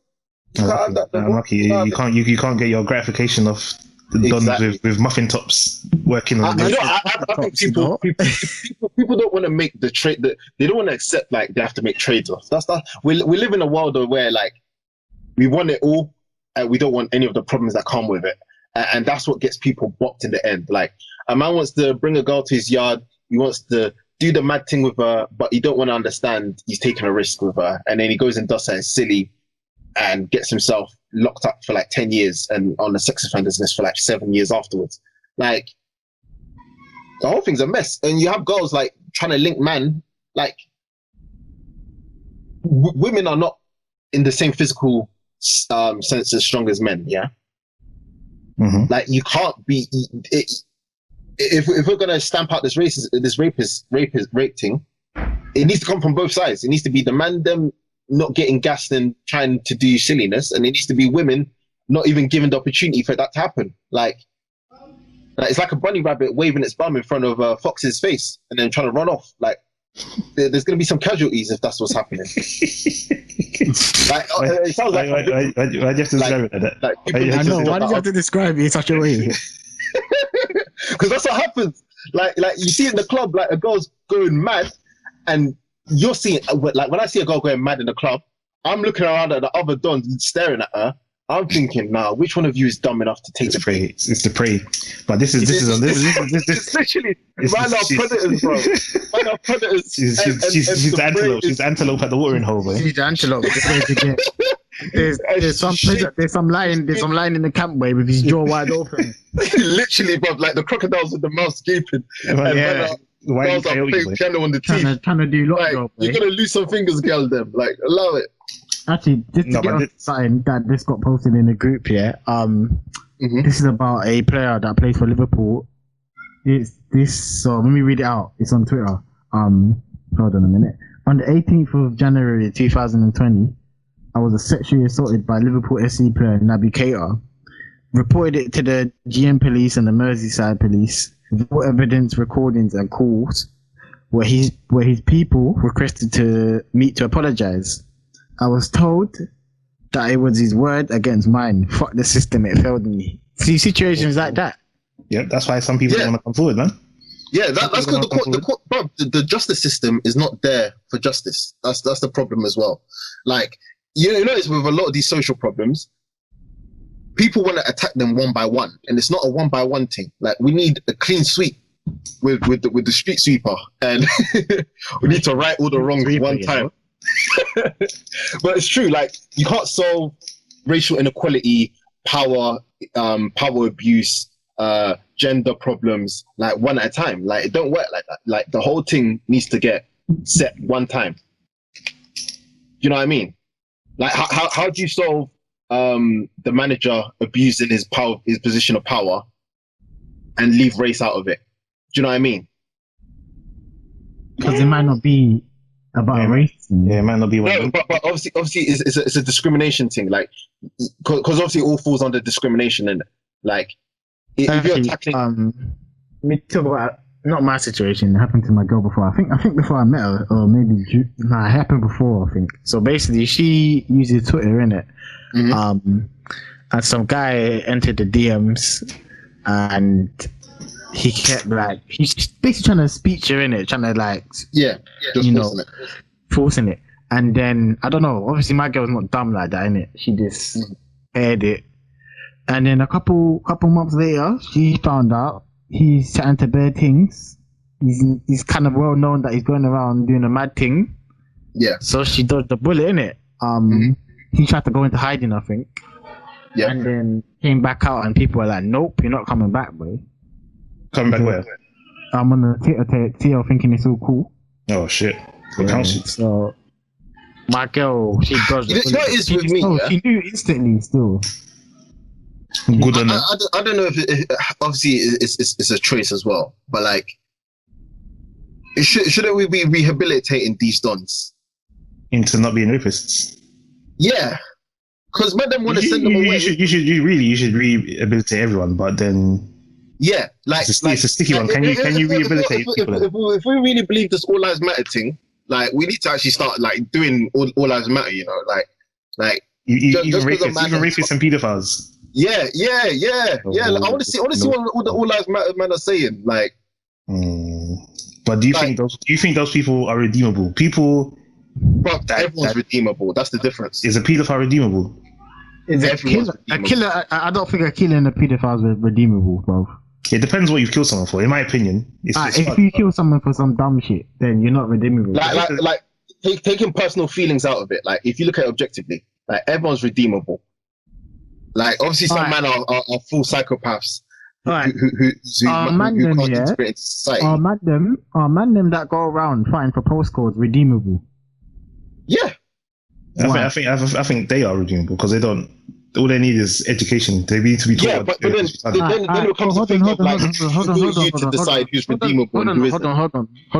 Unlucky. You can't get your gratification of the dons with muffin tops working on the I think people don't want to make the trade. They don't want to accept like they have to make trades off. We live in a world where like we want it all, and we don't want any of the problems that come with it, and that's what gets people bopped in the end. Like a man wants to bring a girl to his yard, he wants to do the mad thing with her, but he don't want to understand he's taking a risk with her, and then he goes and does something silly and gets himself locked up for like 10 years and on the sex offenders list for like 7 years afterwards. Like, the whole thing's a mess. And you have girls like trying to link man, like, women are not in the same physical sense as strong as men, yeah? Mm-hmm. Like, you can't be... If we're going to stamp out this rape thing, it needs to come from both sides. It needs to be the man, them, not getting gassed and trying to do silliness, and it needs to be women not even given the opportunity for that to happen. Like it's like a bunny rabbit waving its bum in front of a fox's face and then trying to run off. Like there's going to be some casualties if that's what's happening. It sounds like why do you have to describe it like that? I know. Why did you have to describe it in such a way? Because that's what happens. Like you see in the club, like a girl's going mad, and you're seeing, like when I see a girl going mad in the club, I'm looking around at the other dons staring at her. I'm thinking, nah, which one of you is dumb enough to take the prey? It's the prey. But this is literally man are predators, bro. Man are predators. She's the antelope. She's the antelope at the watering hole, bro. She's the antelope. There's some lion in the camp way with his jaw wide open. Literally, bro, like the crocodiles with the mouth gaping. Yeah. Why are playing piano on the teeth? Trying to do like, you're gonna lose some fingers, girl. Them like allow it. Actually, just to get on something that this got posted in the group here. This is about a player that plays for Liverpool. So let me read it out. It's on Twitter. Hold on a minute. On the 18th of January 2020, I was sexually assaulted by Liverpool SC player Naby Keita. Reported it to the GM police and the Merseyside police. No evidence, recordings, and calls where his people requested to meet to apologize. I was told that it was his word against mine. Fuck the system, it failed me. See situations like that. Yeah, that's why some people don't want to come forward, man. Yeah, that's because the justice system is not there for justice. That's the problem as well. Like you notice with a lot of these social problems, people want to attack them one by one, and it's not a one by one thing. Like we need a clean sweep with the street sweeper, and we need to right all the wrongs one time. But it's true. Like you can't solve racial inequality, power abuse, gender problems like one at a time. Like it don't work like that. Like the whole thing needs to get set one time. You know what I mean? Like how do you solve the manager abusing his position of power and leave race out of it? Do you know what I mean? Because it might not be about race. Yeah, it might not be. No, but obviously it's a discrimination thing. Like, because obviously it all falls under discrimination, and like if you're attacking. Let me talk about not my situation. It happened to my girl before. I think before I met her, or maybe it happened before. I think so. Basically, she uses Twitter, innit? Mm-hmm. And some guy entered the DMs, and he kept like he's basically trying to speech her in it, trying to like forcing it. And then I don't know. Obviously, my girl's not dumb like that, innit? She just aired it, and then a couple months later, she found out he's chatting to bare things. He's kind of well known that he's going around doing a mad thing. Yeah. So she dodged the bullet, innit? He tried to go into hiding, I think. Yeah. And then came back out, and people were like, "Nope, you're not coming back, boy." Coming back where? I'm on the TL thinking it's all cool. Oh shit! So my girl, she dodged. You know what it is with me? She knew instantly. Still. Good on her. I don't know if obviously it's a choice as well, but like, shouldn't we be rehabilitating these dons into not being rapists? Yeah, because men don't want to send them away. You should rehabilitate everyone, but then like it's a sticky one. Can you rehabilitate people? If we really believe this all lives matter thing, like we need to actually start like doing all lives matter. You know, like Just 'cause a man even has- rapists and pedophiles. Yeah. Like, I want to see what the All Lives Matter men are saying. Like, But do you Like- think those people are redeemable? People bro, everyone's redeemable. That's the difference. is a pedophile redeemable? Is a Everyone's killer? I don't think a killer and a pedophile is redeemable, bro. It depends what you've killed someone for. In my opinion, it's If you kill someone for some dumb shit, then you're not redeemable. Like taking personal feelings out of it. Like, if you look at it objectively, like, everyone's redeemable. Like, obviously, some Alright. men are full psychopaths Alright. who man them, can't yeah. integrate into society. Man them that go around fighting for postcodes redeemable. Yeah. I think they are redeemable because they don't. All they need is education. They need to be taught. Yeah, but then it comes to think of, like, who are you to decide who's redeemable and who isn't? Hold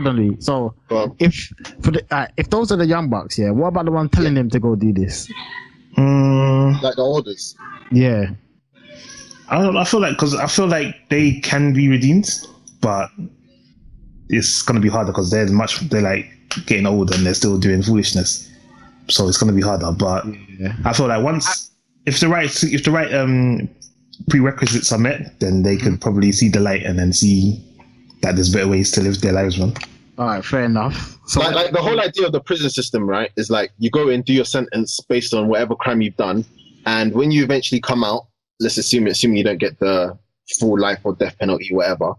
on, Lee. So Go on. if those are the young bucks, yeah, what about the one telling them to go do this? Like the orders. Yeah. I feel like they can be redeemed, but it's gonna be harder because they're like getting older and they're still doing foolishness. So it's gonna be harder. But Yeah. I feel like if the right prerequisites are met, then they could probably see the light and then see that there's better ways to live their lives, man. All right, fair enough. So Like the whole idea of the prison system, right, is like you go in, do your sentence based on whatever crime you've done, and when you eventually come out, let's assume you don't get the full life or death penalty, whatever.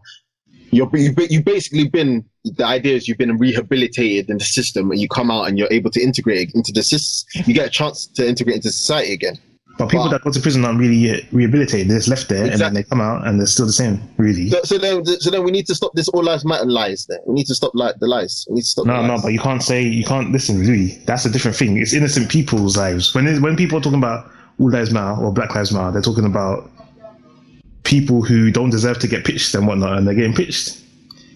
You've basically been. The idea is you've been rehabilitated in the system, and you come out and you're able to integrate into the system. You get a chance to integrate into society again. But people that go to prison aren't really rehabilitated. They're just left there, and then they come out and they're still the same, really. So then we need to stop this all lives matter lies. Then we need to stop the lies. We need to stop. No, but you can't listen, Louie. That's a different thing. It's innocent people's lives. When people are talking about all lives matter or Black Lives Matter, they're talking about people who don't deserve to get pitched and whatnot, and they're getting pitched.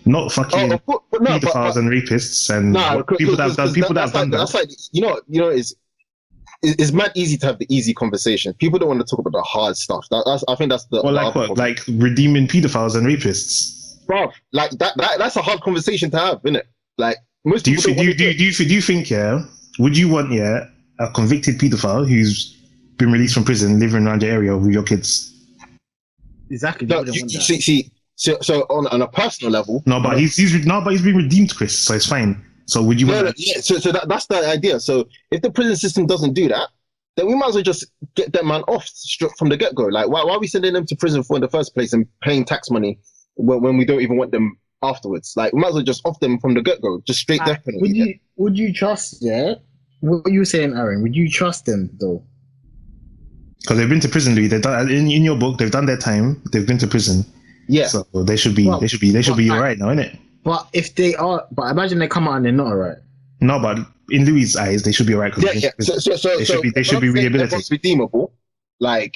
Not fucking pedophiles and rapists and people that have done that. That's like it's mad easy to have the easy conversation. People don't want to talk about the hard stuff. I think that's the. Well, like what? Like redeeming pedophiles and rapists. Bro, like that's a hard conversation to have, isn't it? Like, most Do you people think would you want a convicted pedophile who's been released from prison living around your area with your kids? exactly. No, so on a personal level. No, but he's been redeemed, Chris. So it's fine. So would you want? Yeah, so that's the idea. So if the prison system doesn't do that, then we might as well just get that man off straight from the get go. Like, why are we sending them to prison for in the first place and paying tax money when we don't even want them afterwards? Like, we might as well just off them from the get go, just straight death penalty. Would you trust? Yeah. What are you saying, Aaron? Would you trust them though? Because they've been to prison, Louis. They've done in your book. They've done their time. They've been to prison. Yeah. So they should be all right now, innit? But if they are, but imagine they come out and they're not alright. No, but in Louis' eyes, they should be alright. Yeah. So they should be rehabilitated. Everyone's redeemable. Like,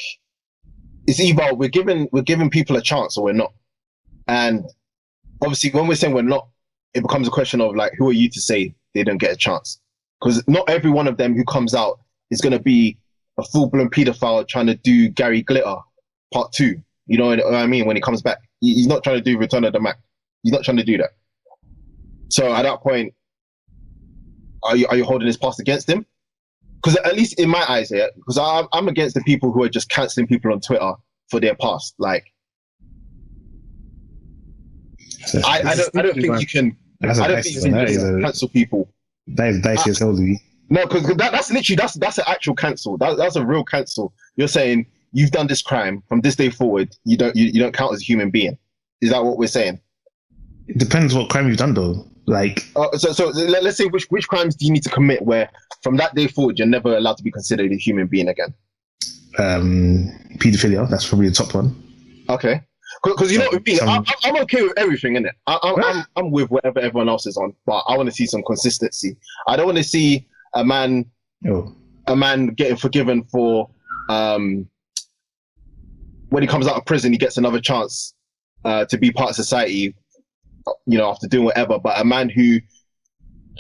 it's either we're giving people a chance or we're not. And obviously, when we're saying we're not, it becomes a question of like, who are you to say they don't get a chance? Because not every one of them who comes out is going to be a full-blown pedophile trying to do Gary Glitter Part 2. You know what I mean? When he comes back, he's not trying to do Return of the Mac. He's not trying to do that. So at that point, are you holding his past against him? Because at least in my eyes, yeah, because I'm against the people who are just cancelling people on Twitter for their past. Like, I don't think you can. I don't think you can just cancel people. That is dicey as hell, Louis. No, because that's literally that's an actual cancel. That's a real cancel. You're saying you've done this crime from this day forward. You don't count as a human being. Is that what we're saying? It depends what crime you've done, though. Like, so let's say which crimes do you need to commit where from that day forward you're never allowed to be considered a human being again? Pedophilia. That's probably the top one. Okay, because you know what I mean. I'm okay with everything, innit? I'm with whatever everyone else is on, but I want to see some consistency. I don't want to see a man getting forgiven for when he comes out of prison, he gets another chance to be part of society, you know, after doing whatever. But a man who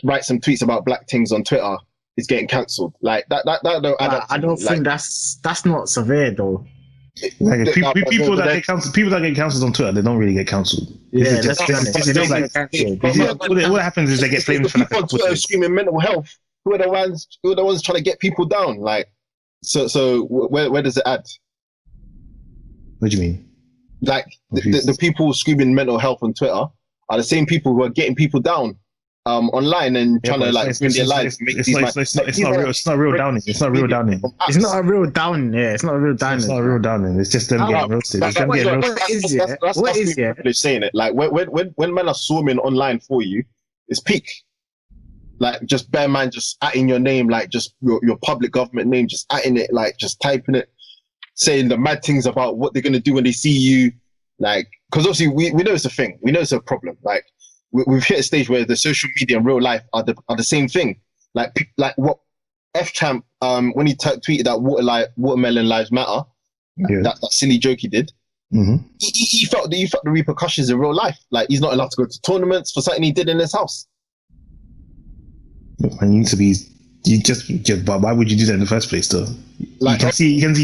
writes some tweets about black things on Twitter is getting cancelled. Like that don't add up. I don't think that's not severe though. Like people that get cancelled on Twitter, they don't really get cancelled. Yeah, what happens is they get blamed for like a people on couple Twitter things. screaming mental health. Who are the ones trying to get people down? Like, So where does it add? What do you mean? Like the people screaming mental health on Twitter are the same people who are getting people down online and trying to like ruin their lives. It's not real. It's not real downing. It's not real downing. It's not a real downing. Yeah, it's not a real downing. It's not real downing. It's just them getting roasted. It's them getting roasted. What is privilege saying it? Like when men are swarming online for you, it's peak. Like just bare man just atting your name, like just your public government name, just atting it, like just typing it, saying the mad things about what they're gonna do when they see you. Like, because obviously we know it's a thing. We know it's a problem. Like we've hit a stage where the social media and real life are the same thing. Like what F Champ when he tweeted that watermelon lives matter, that silly joke he did. Mm-hmm. He felt the repercussions in real life. Like he's not allowed to go to tournaments for something he did in his house. And you need to be. But why would you do that in the first place, though? Like you can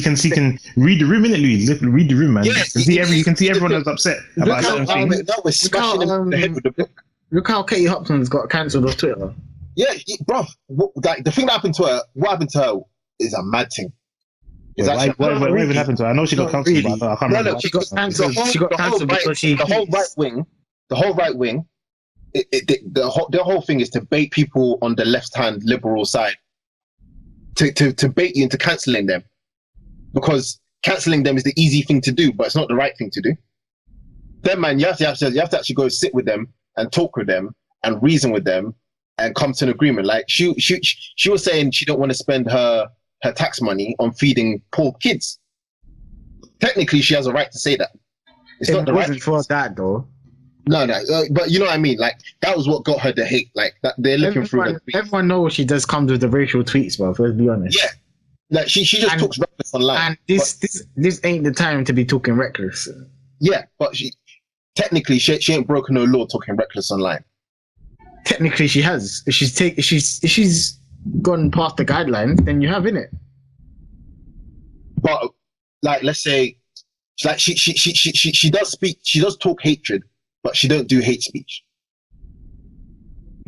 read the room, innit, Louie? Read the room, man. Yeah, you can see everyone that's upset about certain things. We're smashing him in the head with the book. Look how Katie Hopkins got cancelled off Twitter. Yeah, bruv. Like the thing that happened to her, what happened to her is a mad thing. What even happened to her? I know she got cancelled, really. but I can't remember. She got cancelled. She got cancelled because she. The whole right wing. The whole thing is to bait people on the left-hand liberal side, to bait you into cancelling them, because cancelling them is the easy thing to do, but it's not the right thing to do. Then, man, you have to actually go sit with them and talk with them and reason with them and come to an agreement. Like she was saying she don't want to spend her tax money on feeding poor kids. Technically, she has a right to say that. It's not the right thing for that though. No, but you know what I mean. Like that was what got her the hate. Like that they're looking through. Everyone knows she does come with the racial tweets, bro. Let's be honest. Yeah, like she just talks reckless online. And this ain't the time to be talking reckless. Yeah, but she ain't broken no law talking reckless online. Technically, she has. If she's gone past the guidelines, then you have, innit? But like, let's say, like she does speak. She does talk hatred. But she don't do hate speech.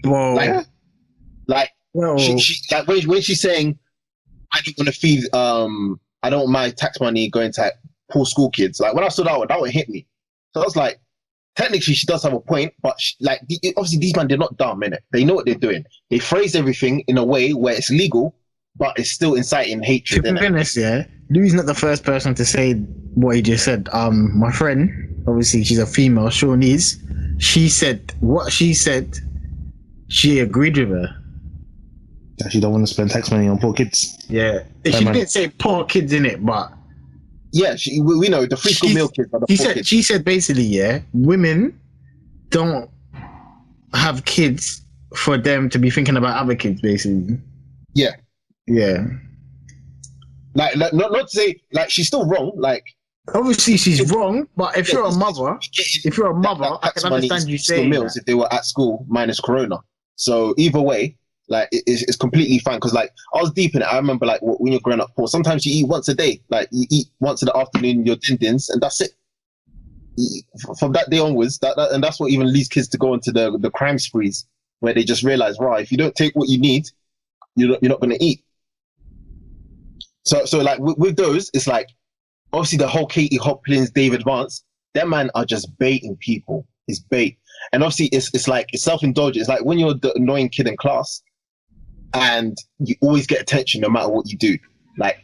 Whoa. Like she like when she's saying, I don't want to feed I don't want my tax money going to poor school kids. Like when I saw that would hit me. So I was like, technically she does have a point, but obviously these men, they're not dumb, innit? They know what they're doing. They phrase everything in a way where it's legal, but it's still inciting hatred. To be honest, yeah, Louie's not the first person to say what he just said. My friend, obviously she's a female, Shawnee's, she said what she said, she agreed with her. That she don't want to spend tax money on poor kids. Yeah. She didn't say poor kids in it, but yeah, we know the free school meal kids are the poor kids. She said basically, yeah, women don't have kids for them to be thinking about other kids, basically. Yeah. Yeah. Like not to say like she's still wrong. Like obviously she's wrong, but if you're a mother, I can understand you saying meals if they were at school minus Corona. So either way, like it's completely fine. Because like I was deep in it. I remember like when you're growing up poor, sometimes you eat once a day. Like you eat once in the afternoon your din-dins, and that's it. From that day onwards, and that's what even leads kids to go into the crime sprees, where they just realize, right, if you don't take what you need, you're not going to eat. So like with those, it's like obviously the whole Katie Hopkins, David Vance, them man are just baiting people. It's bait, and obviously it's like it's self-indulgent. It's like when you're the annoying kid in class, and you always get attention no matter what you do. Like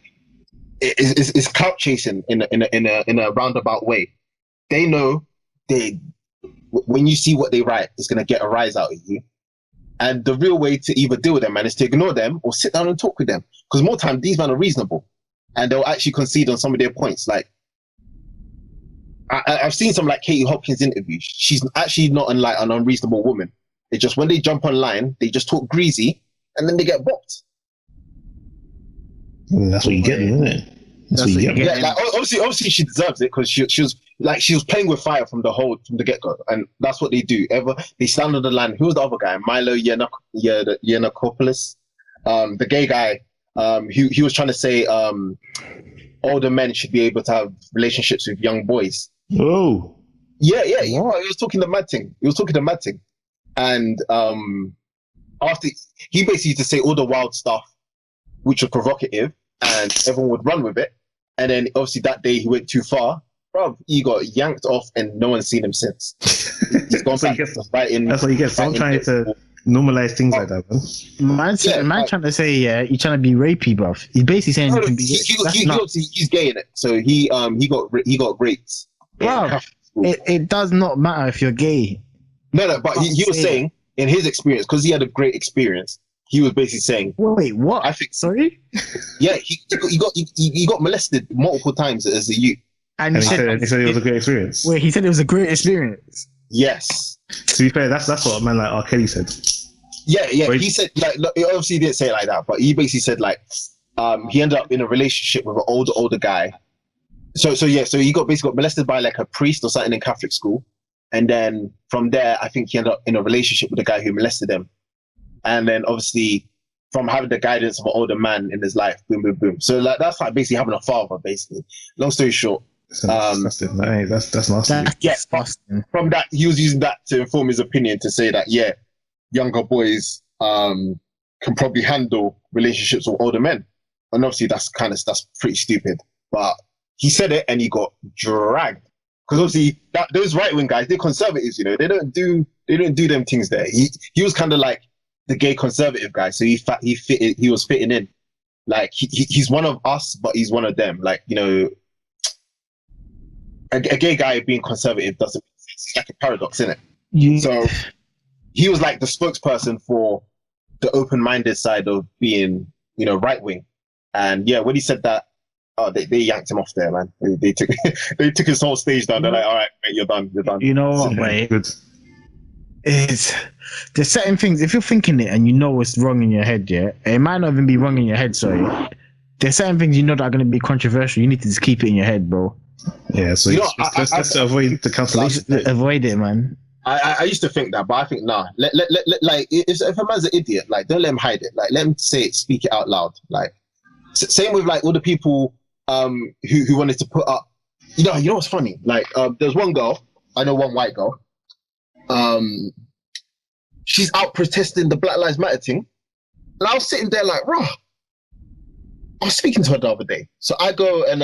it's clout chasing in a roundabout way. They know when you see what they write, it's gonna get a rise out of you. And the real way to either deal with them, man, is to ignore them or sit down and talk with them. Because more time, these men are reasonable, and they'll actually concede on some of their points. Like I've seen some like Katie Hopkins interviews. She's actually not an unreasonable woman. It's just when they jump online, they just talk greasy, and then they get bopped. That's what you get, isn't it? That's what you get. Yeah, like obviously she deserves it because she was playing with fire from the get go, and that's what they do. They stand on the line. Who was the other guy? Milo Yiannakopoulos, the gay guy. He was trying to say older men should be able to have relationships with young boys. Oh, yeah. He was talking the mad thing. And after he basically used to say all the wild stuff, which was provocative. and everyone would run with it. And then obviously that day he went too far. Bro, he got yanked off and no one's seen him since. He's gone back to fighting. That's what you get. So I'm trying to normalize things like that, man. Man trying to say, yeah, you're trying to be rapey, bruv. He's basically saying you can be. He's gay in it, so he got raped. Bruv, it does not matter if you're gay. No, but he was saying in his experience, because he had a great experience. He was basically saying, "Wait, what? I think sorry." Yeah, he got molested multiple times as a youth. And he said it was a great experience. Wait, he said it was a great experience. Yes. To be fair, that's what a man like R. Kelly said. Yeah. He said like, he obviously didn't say it like that, but he basically said like, he ended up in a relationship with an older guy. So he got molested by like a priest or something in Catholic school, and then from there, I think he ended up in a relationship with the guy who molested him, and then obviously from having the guidance of an older man in his life, boom, boom, boom. So like that's like basically having a father, basically. Long story short. That's nasty. From that, he was using that to inform his opinion to say that younger boys can probably handle relationships with older men, and obviously that's pretty stupid. But he said it and he got dragged because obviously those right wing guys, they're conservatives, you know, they don't do them things there. He was kind of like the gay conservative guy, so he was fitting in. Like he's one of us, but he's one of them. Like, you know. A gay guy being conservative doesn't make sense. It's like a paradox, isn't it? Yeah. So he was like the spokesperson for the open-minded side of being, you know, right-wing. And yeah, when he said that, they yanked him off there, man. They took his whole stage down. They're like, all right, mate, you're done. You know what, mate? Good. There's certain things, if you're thinking it and you know it's wrong in your head, yeah, it might not even be wrong in your head, sorry. There's certain things you know that are going to be controversial. You need to just keep it in your head, bro. Yeah, so let's avoid the cancellation. Avoid it, man. I used to think that, but I think nah. Let like if a man's an idiot, like don't let him hide it. Like let him speak it out loud. Like same with like all the people who wanted to put up. You know what's funny? Like there's one girl, I know one white girl. She's out protesting the Black Lives Matter thing, and I was sitting there like, raw. I was speaking to her the other day, so I go and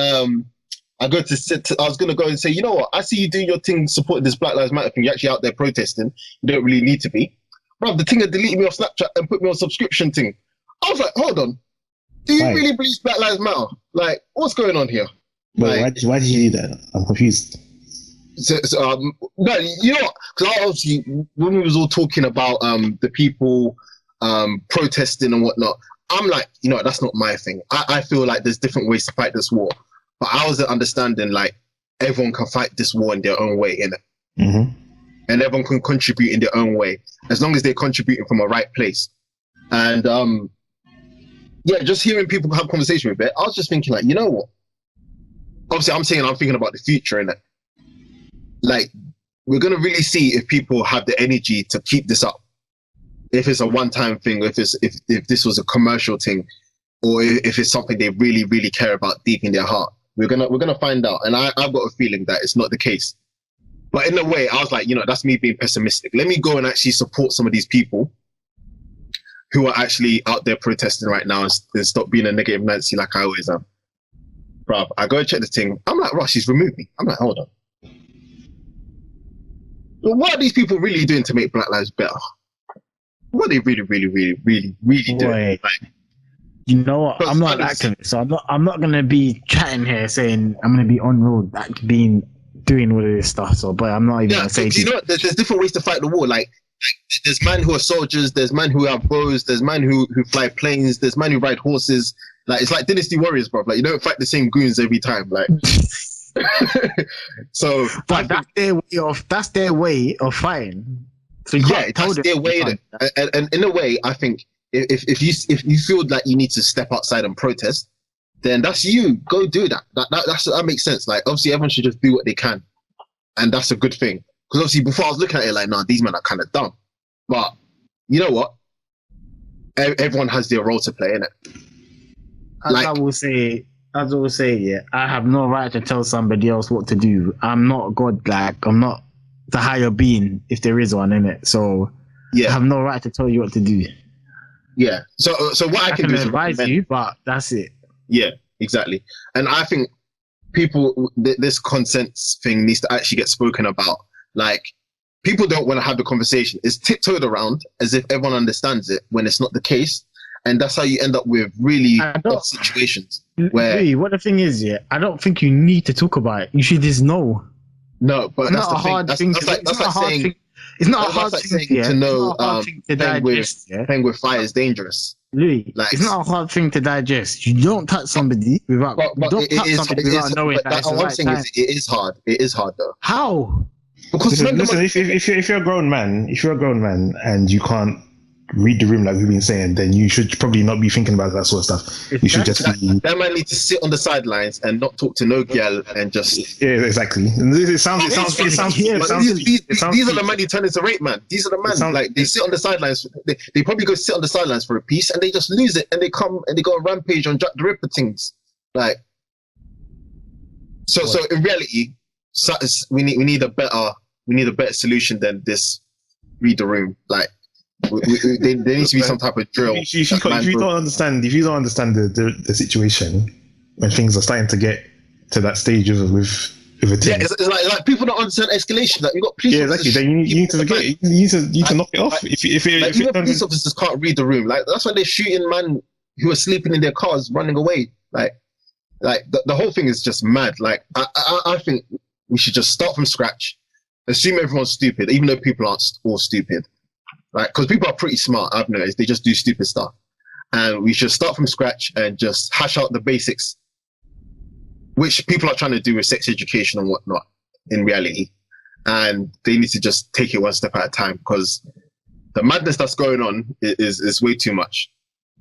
I was going to go and say, you know what? I see you doing your thing, supporting this Black Lives Matter thing. You're actually out there protesting. You don't really need to be. Bro, the thing had deleted me off Snapchat and put me on subscription thing. I was like, hold on. Do you really believe Black Lives Matter? Like, what's going on here? But like, why did you do that? I'm confused. No, you know what? Because obviously, when we was all talking about the people protesting and whatnot, I'm like, you know, that's not my thing. I feel like there's different ways to fight this war. But I was understanding like everyone can fight this war in their own way, innit? Mm-hmm. And everyone can contribute in their own way, as long as they're contributing from a right place. And just hearing people have conversation with it, I was just thinking like, you know what? Obviously, I'm thinking about the future, innit? Like, we're gonna really see if people have the energy to keep this up. If it's a one-time thing, if this was a commercial thing, or if it's something they really, really care about deep in their heart. We're gonna find out, and I've got a feeling that it's not the case. But in a way, I was like, you know, that's me being pessimistic. Let me go and actually support some of these people who are actually out there protesting right now and stop being a negative Nancy like I always am. Bruv, I go and check the thing. I'm like, Ross, she's removed me. I'm like, hold on. What are these people really doing to make Black lives better? What are they really, really, really, really, really doing? Like, you know what? I'm not an activist, so I'm not gonna be chatting here saying I'm gonna be on road doing all of this stuff. So, but I'm not even gonna say. You know what? There's different ways to fight the war. Like there's men who are soldiers, there's men who have bows, there's men who fly planes, there's men who ride horses. Like it's like Dynasty Warriors, bro. Like you don't fight the same goons every time. Like so, but that's their way of fighting. So that's their way. And in a way, I think. If you feel like you need to step outside and protest, then that's you. Go do that. That makes sense. Like obviously everyone should just do what they can, and that's a good thing. Because obviously before I was looking at it like, nah, these men are kind of dumb. But you know what? Everyone has their role to play in it. As I will say, yeah, I have no right to tell somebody else what to do. I'm not God. Like I'm not the higher being, if there is one in it. So I have no right to tell you what to do. Yeah. So what I can do is advise you, but that's it. Yeah, exactly. And I think this consent thing needs to actually get spoken about. Like, people don't want to have the conversation. It's tiptoed around as if everyone understands it when it's not the case. And that's how you end up with really odd situations where... Louie, what the thing is, yeah, I don't think you need to talk about it. You should just know. No, but It's that's not the a thing. hard That's thing. that's like saying... It's not a That's hard like thing saying to know playing with fire is dangerous. Louis, Like, it's not a hard thing to digest. You don't touch somebody without I'm saying is it is hard. It is hard though. How? Because listen, if you're a grown man and you can't read the room like we've been saying, then you should probably not be thinking about that sort of stuff. You should just be... That man needs to sit on the sidelines and not talk to no girl and just... Yeah, exactly. And it sounds these are the men you turn into rape, man. These are the men. Like, they sit on the sidelines. They probably go sit on the sidelines for a piece and they just lose it and they come and they go on rampage on Jack the Ripper things. Like, so in reality, we need a better solution than this read the room. Like, there needs to be some type of drill. If you don't understand the situation when things are starting to get to that stage with a team. Yeah, it's like people don't understand escalation. Like, you got police officers. Exactly. Then you need to knock it off. If police officers can't read the room, like, that's why they're shooting man who are sleeping in their cars, running away. Like the whole thing is just mad. Like, I think we should just start from scratch, assume everyone's stupid, even though people aren't all stupid. Like, because people are pretty smart, I've noticed. They just do stupid stuff. And we should start from scratch and just hash out the basics, which people are trying to do with sex education and whatnot in reality. And they need to just take it one step at a time, because the madness that's going on is way too much.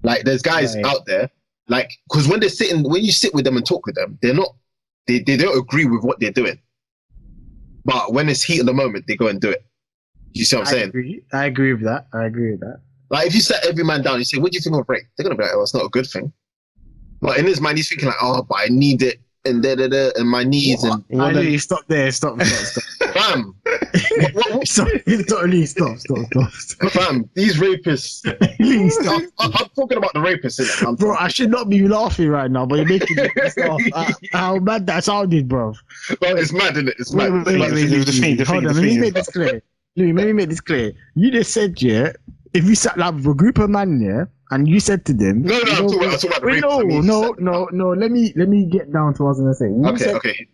Like, there's guys out there, like, because when you sit with them and talk with them, they don't agree with what they're doing. But when it's heat of the moment, they go and do it. You see what I'm saying? I agree with that. Like, if you set every man down and you say, what do you think of rape? They're going to be like, oh, it's not a good thing. But in his mind, he's thinking like, oh, but I need it, and and my needs. What? And stop there. Stop. Bam. Stop. Fam, these rapists. I'm talking about the rapists, innit? Bro, I should not be laughing right now, but you're making me laugh. How mad that sounded, bro. Well, it's mad, isn't it? It's mad. Hold on, let me make this clear. Louis, let me make this clear. You just said, yeah, if you sat like with a group of men, yeah, and you said to them, No, I'm talking about the rapists. No. Let me get down to what I was gonna say. Okay.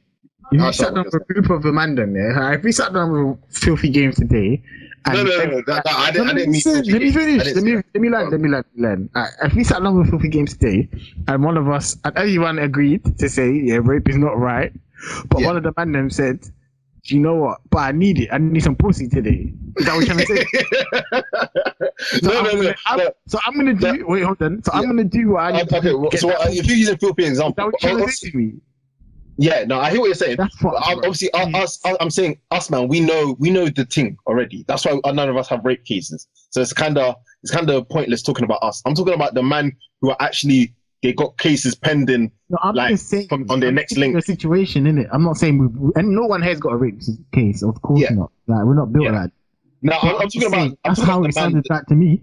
If you sat down with a group of men, then yeah, if we sat down with Filthy Games today, and no, I didn't mean. Let me finish. Let me learn. If we sat down with Filthy Games today, and one of us, and everyone agreed to say, yeah, rape is not right, but one of the men said, do you know what? But I need it. I need some pussy today. Is that what you're trying to say? So I'm gonna do. Wait, hold on. So I'm gonna do what I need to do. Okay. So if you use a filthy example, is that what you're trying to say to me? Yeah. No, I hear what you're saying. That's what. Obviously, I'm saying us, man. We know the thing already. That's why none of us have rape cases. So it's kind of pointless talking about us. I'm talking about the man who are actually. They got cases pending, on their next link. The situation, innit? I'm not saying and no one has got a rape case, of course not. Like, we're not built like that. No, I'm talking about. That's how it sounded back to me.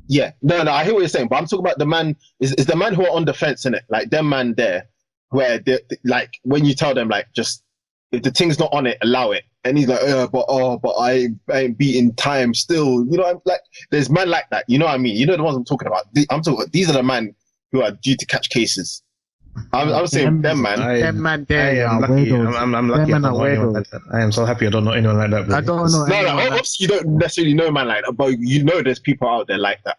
Yeah, no, I hear what you're saying, but I'm talking about the man. Is the man who are on the fence, innit? Like, them man there, where they, like, when you tell them, like, just if the thing's not on it, allow it, and he's like, but I ain't beating time still. You know, I'm like, there's men like that. You know what I mean? You know the ones I'm talking about. I'm talking about, these are the men who are due to catch cases. I'm saying them man. Them there. I'm lucky. I am so happy I don't know anyone like that. Bro. I don't know. No, obviously you don't necessarily know man like that, but you know there's people out there like that.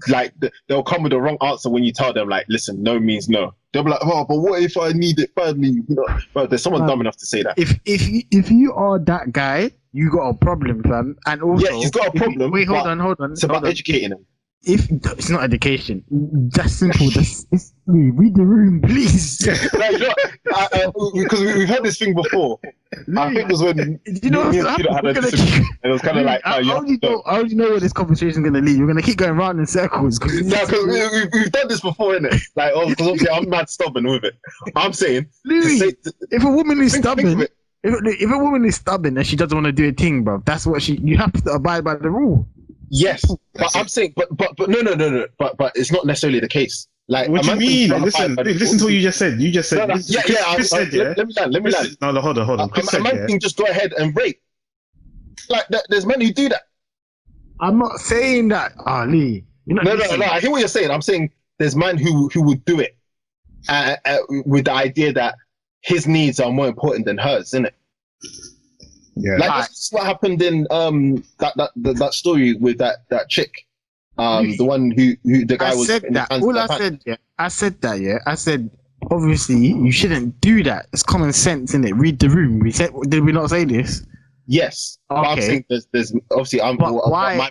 Like, they'll come with the wrong answer when you tell them, like, listen, no means no. They'll be like, oh, but what if I need it badly? You know, but there's someone dumb enough to say that. If you are that guy, you got a problem, fam. And also, yeah, he's got a problem. Wait, hold on. It's about educating him. If it's not education, that's simple. Read the room, please. No, you know, because we've had this thing before. I think it was when you know had a disagreement, and it was kind of like, I already know where this conversation is going to lead. You're going to keep going round in circles. Because we've done this before, innit? Like, because obviously I'm mad stubborn with it. I'm saying, Louie, if a woman is stubborn, if a woman is stubborn and she doesn't want to do a thing, bro, that's what you have to abide by the rule. Yes, but I'm saying, but no. But it's not necessarily the case. Like, What a do you man can mean? qualify Listen, by listen to what you just said. You just said. No, no, Listen, yeah, Chris said, yeah. let me land. Let me land. No, hold on. Chris A said, man yeah. can just go ahead and rape. Like, there's men who do that. I'm not saying that, Lee. You're not No. listening. I hear what you're saying. I'm saying there's men who would do it with the idea that his needs are more important than hers, isn't it? Yeah. Like, that's what happened in that story with that chick. The one who the guy I was. said in that. his All I pants. said, yeah. I said that, yeah. I said, obviously, you shouldn't do that. It's common sense, innit? Read the room. Did we not say this? Yes, but I'm Okay. saying there's obviously But why?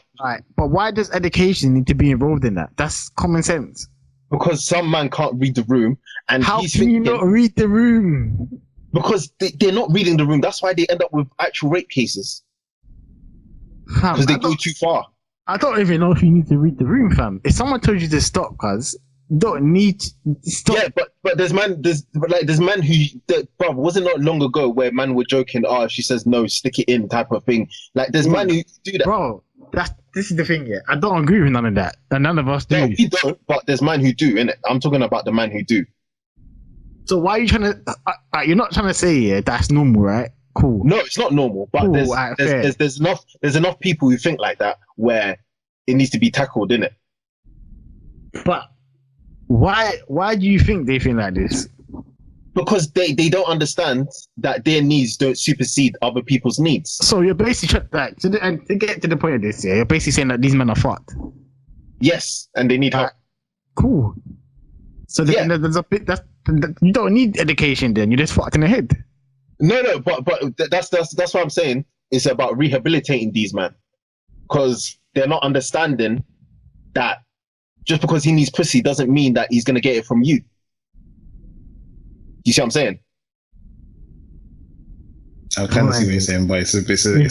But why does education need to be involved in that? That's common sense. because some man can't read the room, and How he's can you thinking, not read the room? because they're not reading the room. That's why they end up with actual rape cases, Fam, because they go too far. I don't even know if you need to read the room, fam. If someone told you to stop, cuz you don't need to stop. Yeah, but there's men who, bro, wasn't not long ago where man were joking, oh, if she says no, stick it in type of thing. Like, there's men who do that. Bro, this is the thing, yeah. I don't agree with none of that. And none of us do. No, we don't, but there's men who do, innit? I'm talking about the man who do. So why are you trying to you're not trying to say, yeah, that's normal, right? Cool. No, it's not normal, but Cool, there's enough people who think like that where it needs to be tackled, innit? But why do you think they think like this? Because they don't understand that their needs don't supersede other people's needs. So you're basically like and to get to the point of this, yeah, you're basically saying that these men are fucked. Yes, and they need help. Cool. So there's a bit that you don't need education. Then you're just fucked in the head. No, but that's what I'm saying. It's about rehabilitating these men, because they're not understanding that just because he needs pussy doesn't mean that he's gonna get it from you. You see what I'm saying? I kind of see what you're saying, but it's a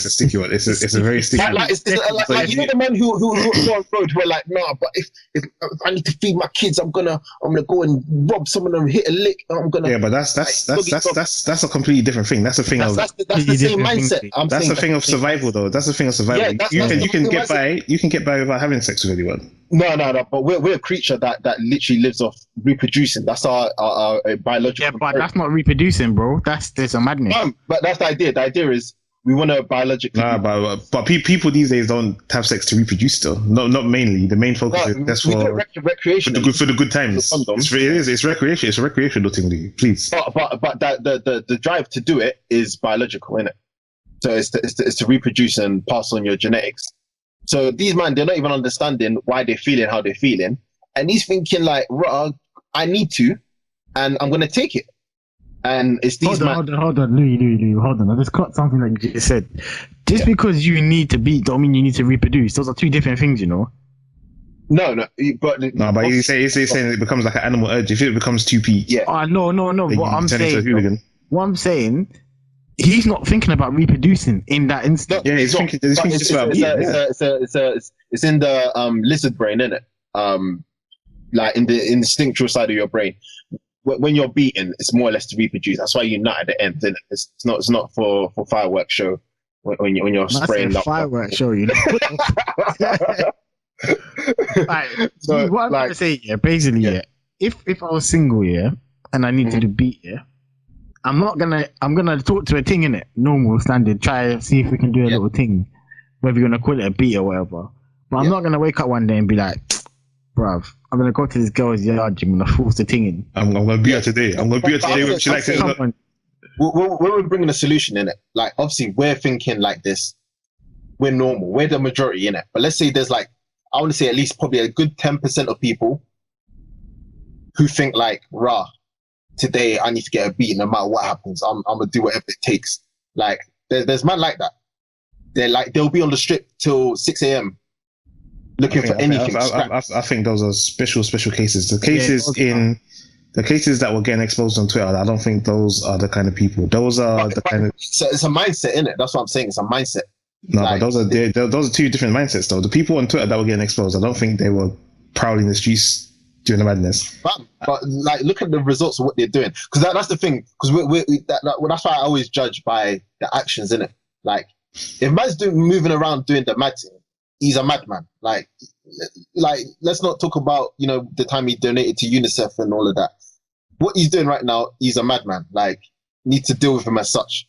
sticky one. It's a very sticky one. Like you know the men who on road who are like, nah, but if I need to feed my kids, I'm gonna go and rob someone and hit a lick. I'm gonna. Yeah, but that's a completely different thing. That's a thing of that's the same mindset. That's a thing of survival, though. That's a thing of survival. Yeah, you can get by. You can get by without having sex with anyone. No. But we're a creature that literally lives off reproducing. That's our biological. Yeah, but that's not reproducing, bro. There's a madness. But that's the idea. The idea is we want to biologically. Nah, but people these days don't have sex to reproduce. Still, not mainly. The main focus is that's for recreation. For the good times. It's recreation. It's a recreational thing. Please. But the drive to do it is biological, isn't it? So it's to reproduce and pass on your genetics. So these men, they're not even understanding why they're feeling how they're feeling, and he's thinking like, I need to, and I'm gonna take it. And it's these Hold on, Louie, hold on. I just caught something that you just said. Just because you need to beat, don't mean you need to reproduce. Those are two different things, you know. No, but he's saying it becomes like an animal urge. If it becomes 2p, yeah. No. What I'm saying, he's not thinking about reproducing in that instant. Yeah, he's thinking just about it's in the lizard brain, isn't it? Like in the instinctual side of your brain. When you're beaten, it's more or less to reproduce. That's why you nut at the end. Isn't it? It's not for fireworks show when you're spraying up. Fireworks show, you know. So what I'm trying to say, yeah, basically, yeah. If I was single, yeah, and I needed to beat, yeah, I'm gonna talk to a thing in it, normal, standard, try to see if we can do a little thing, whether you're gonna call it a beat or whatever. But I'm not gonna wake up one day and be like, bruv, I'm gonna go to this girl's yard gym, I'm gonna force the thing in. I'm gonna beat her today. I'm gonna beat her today. She likes it. We're bringing a solution in it. Like, obviously, we're thinking like this. We're normal. We're the majority in it. But let's say there's like, I want to say at least probably a good 10% of people who think like, today I need to get a beat no matter what happens. I'm gonna do whatever it takes. Like, there's man like that. They'll be on the strip till 6 a.m. looking for anything. I think those are special cases. The cases that were getting exposed on Twitter, I don't think those are the kind of people. Those are kind of. So it's a mindset, innit? That's what I'm saying. It's a mindset. No, but those are two different mindsets, though. The people on Twitter that were getting exposed, I don't think they were prowling the streets doing the madness. But like, look at the results of what they're doing. Because that's the thing. Because that's why I always judge by the actions, innit? Like, if man's moving around doing the mad thing, he's a madman. Like, like, let's not talk about, the time he donated to UNICEF and all of that. What he's doing right now, he's a madman. Like, need to deal with him as such.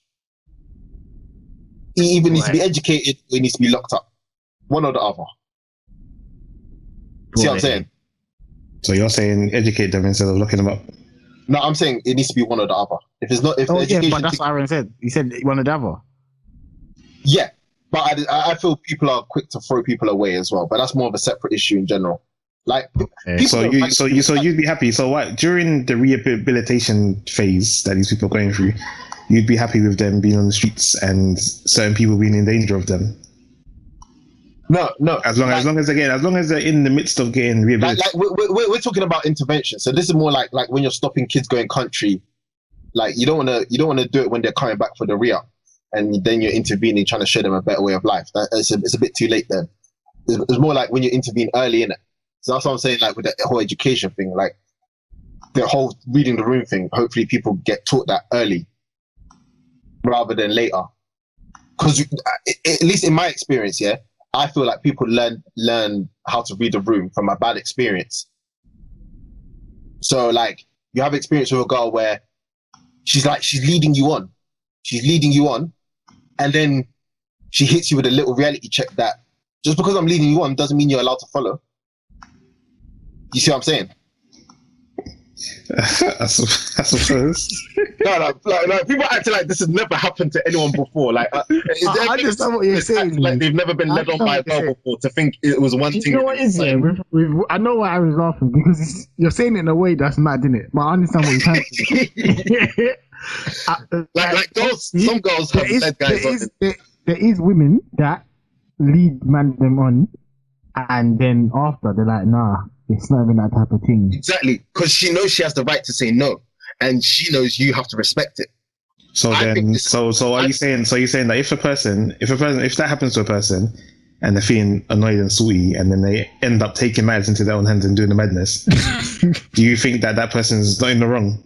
He either needs to be educated or he needs to be locked up. One or the other. See what I'm saying? So you're saying educate them instead of locking them up? No, I'm saying it needs to be one or the other. If it's not, if Oh, education, yeah, but that's what Aaron said. He said one or the other. yeah, but I feel people are quick to throw people away as well. But that's more of a separate issue in general. Like, so you'd be happy. So what during the rehabilitation phase that these people are going through, you'd be happy with them being on the streets and certain people being in danger of them? No. As long as they're in the midst of getting rehabilitated. We're talking about intervention. So this is more like when you're stopping kids going country. Like, you don't want to do it when they're coming back for the re-up, and then you're intervening, trying to show them a better way of life. It's a bit too late then. It's more like when you intervene early in it. So that's what I'm saying. Like with the whole education thing, like the whole reading the room thing. Hopefully, people get taught that early rather than later. Because at least in my experience, yeah, I feel like people learn how to read the room from a bad experience. So like you have experience with a girl where she's leading you on, and then she hits you with a little reality check that just because I'm leading you on doesn't mean you're allowed to follow. You see what I'm saying? I suppose. No, people acting like this has never happened to anyone before. Like, I understand what you're saying. Like they've never been led on by a girl before to think it was one thing. You know what it is, yeah? I know why I was laughing because you're saying it in a way that's mad, isn't it? But I understand what you're trying to say. like girls, some girls have led guys on. There is women that lead them on, and then after they're like, nah, it's not even that type of thing. Exactly, because she knows she has the right to say no, and she knows you have to respect it. So are you saying that if that happens to a person and they're feeling annoyed and salty and then they end up taking matters into their own hands and doing the madness, do you think that person's not in the wrong?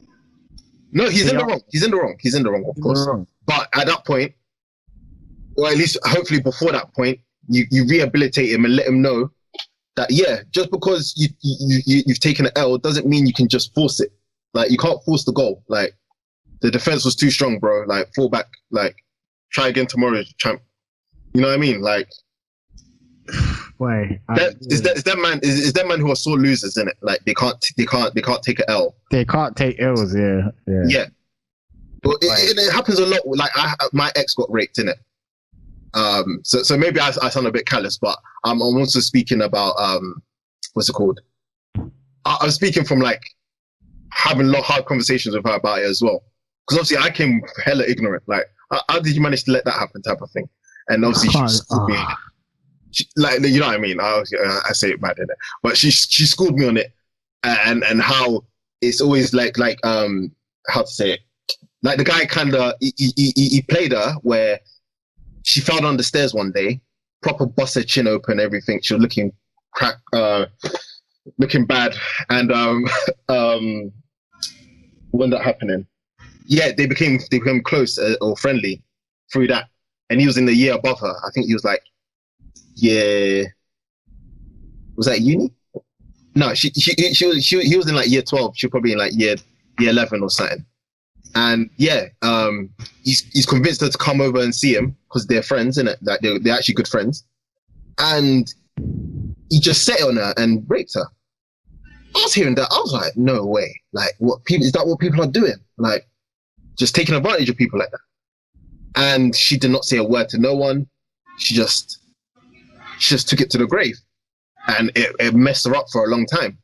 No, he's in the wrong. He's in the wrong, of course. But at that point, or at least hopefully before that point, you rehabilitate him and let him know that, yeah, just because you've taken an L doesn't mean you can just force it. Like, you can't force the goal. Like, the defense was too strong, bro. Like, fall back. Like, try again tomorrow, champ. You know what I mean? Like, wait, is that man who are sore losers in it? Like, they can't take an L. They can't take L's, yeah. Yeah. But it happens a lot. Like, my ex got raped in it. So maybe I sound a bit callous, but I'm also speaking about what's it called? I'm speaking from like having a lot of hard conversations with her about it as well. Because obviously I came hella ignorant. Like, how did you manage to let that happen, type of thing? And obviously she schooled me. Like, you know what I mean? I say it bad in it, but she schooled me on it, and how it's always like how to say it? Like, the guy kind of he played her where she fell down the stairs one day, proper bust her chin open, everything. She was looking looking bad, and when that happening, yeah, they became close or friendly through that. And he was in the year above her. I think he was like, yeah, was that uni? No, he was in like year 12. She was probably in like year 11 or something. And yeah, he's convinced her to come over and see him because they're friends, innit? Like, they're actually good friends. And he just set on her and raped her. I was hearing that. I was like, no way. Like, is that what people are doing? Like, just taking advantage of people like that. And she did not say a word to no one. She just took it to the grave. And it messed her up for a long time.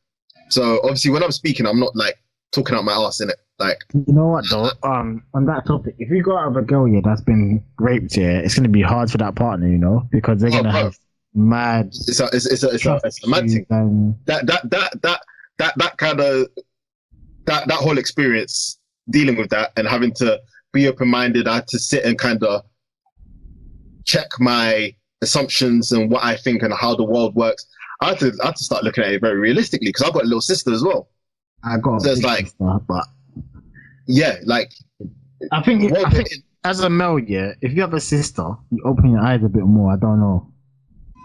So obviously when I'm speaking, I'm not like talking out my ass, innit? Like, you know what though? On that topic, if you go out with a girl that's been raped, it's gonna be hard for that partner, because they're gonna have mad. It's a mad thing. That kind of that whole experience dealing with that and having to be open-minded. I had to sit and kind of check my assumptions and what I think and how the world works. I had to start looking at it very realistically because I've got a little sister as well. I got so it's like, sister, but yeah, like I think as a male, if you have a sister, you open your eyes a bit more. I don't know.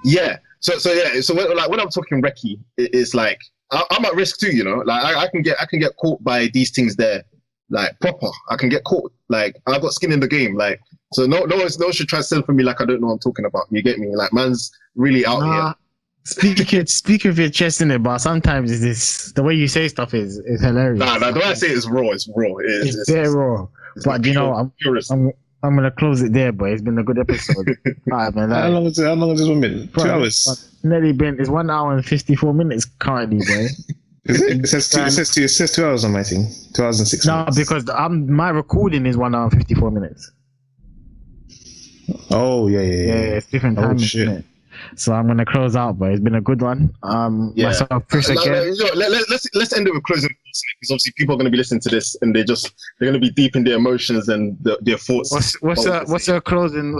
Yeah, So yeah. So when I'm talking recce, it's like I'm at risk too. You know, like I can get caught by these things there, like proper. I can get caught. Like I got skin in the game. Like so, no one should try to sell for me like I don't know what I'm talking about. You get me? Like man's really out here. Speak with your chest in it, but sometimes it's this the way you say stuff is hilarious. Nah, the way I say it is raw. It's raw. It's very raw. But you know, I'm gonna close it there, boy. It's been a good episode. Alright, man. How long is this 1 minute? 2 hours. It's 1 hour and 54 minutes currently, boy. Is it? It says 2 hours on my thing. 2 hours and 6 minutes. No, because my recording is 1 hour and 54 minutes. Oh yeah. It's different Oh, timing, shit. isn't it? So I'm gonna close out, but it's been a good one. Myself, Chris again. Let's end it with closing because obviously people are going to be listening to this and they're going to be deep in their emotions and their thoughts. What's your closing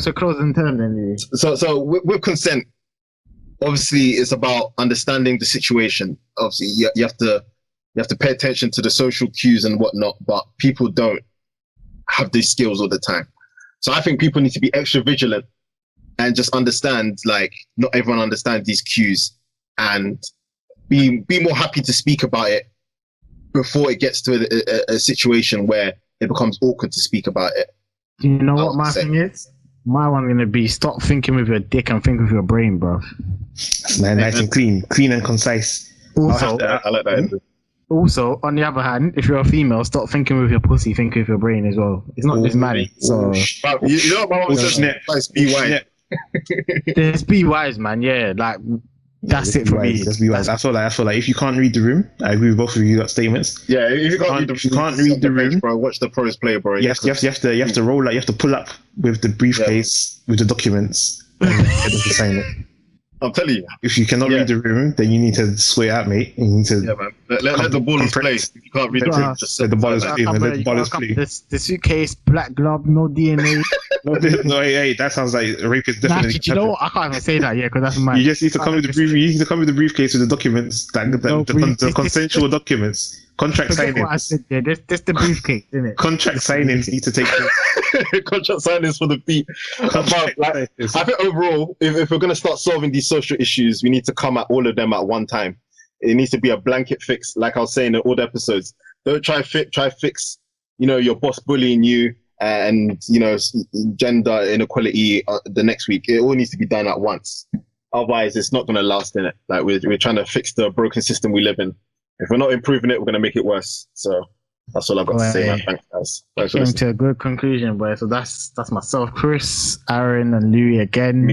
term then? So with consent, obviously it's about understanding the situation. Obviously you have to pay attention to the social cues and whatnot, but people don't have these skills all the time. So I think people need to be extra vigilant and just understand, like, not everyone understands these cues and be more happy to speak about it before it gets to a situation where it becomes awkward to speak about it. You know what my thing is? My one's going to be stop thinking with your dick and think with your brain, bro. That's nice and clean and concise. Also, I like that. Also, on the other hand, if you're a female, stop thinking with your pussy, think with your brain as well. It's not just man. So you know what my mom says? Nice, be wise. Just be wise, man. Yeah, like that's it for me. Just be wise. I feel like if you can't read the room, I agree with both of you statements. Yeah, if you can't read the room, bro, watch the pros play, bro. You have to roll out. You have to pull up with the briefcase with the documents and sign it. I'm telling you. If you cannot read the room, then you need to swear out, mate. You need to man. Let the ballers play. If you can't read the room, just let the ballers play. Let the ballers play. The suitcase, black glove, no DNA. No, hey, that sounds like rape is definitely. You know what? I can't even say that yet because that's mine. You just need to come with the brief. You need to come with the briefcase with the documents, the consensual documents, contract signings. What I said there. That's the briefcase, isn't it? Contract signings need to take place. Contract signings for the beat. I think overall, if we're gonna start solving these social issues, we need to come at all of them at one time. It needs to be a blanket fix, like I was saying in all the episodes. Don't try fix, your boss bullying you and gender inequality the next week. It all needs to be done at once. Otherwise, it's not gonna last in it. Like we're trying to fix the broken system we live in. If we're not improving it, we're gonna make it worse. So that's all I've got to say, man. Thanks, guys. Thanks for Came listening. to a good conclusion, boy. So that's myself, Chris, Aaron, and Louie again.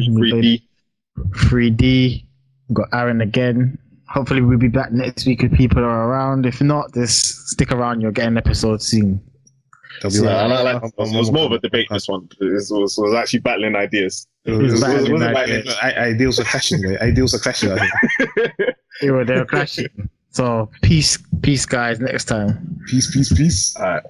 3D. Got Aaron again. Hopefully we'll be back next week if people are around. If not, just stick around. You'll get an episode soon. It was more of a debate. This one it was actually battling ideas. Ideals are clashing, mate. Ideals are clashing. I think. They were clashing. So peace, guys. Next time. Peace. All right.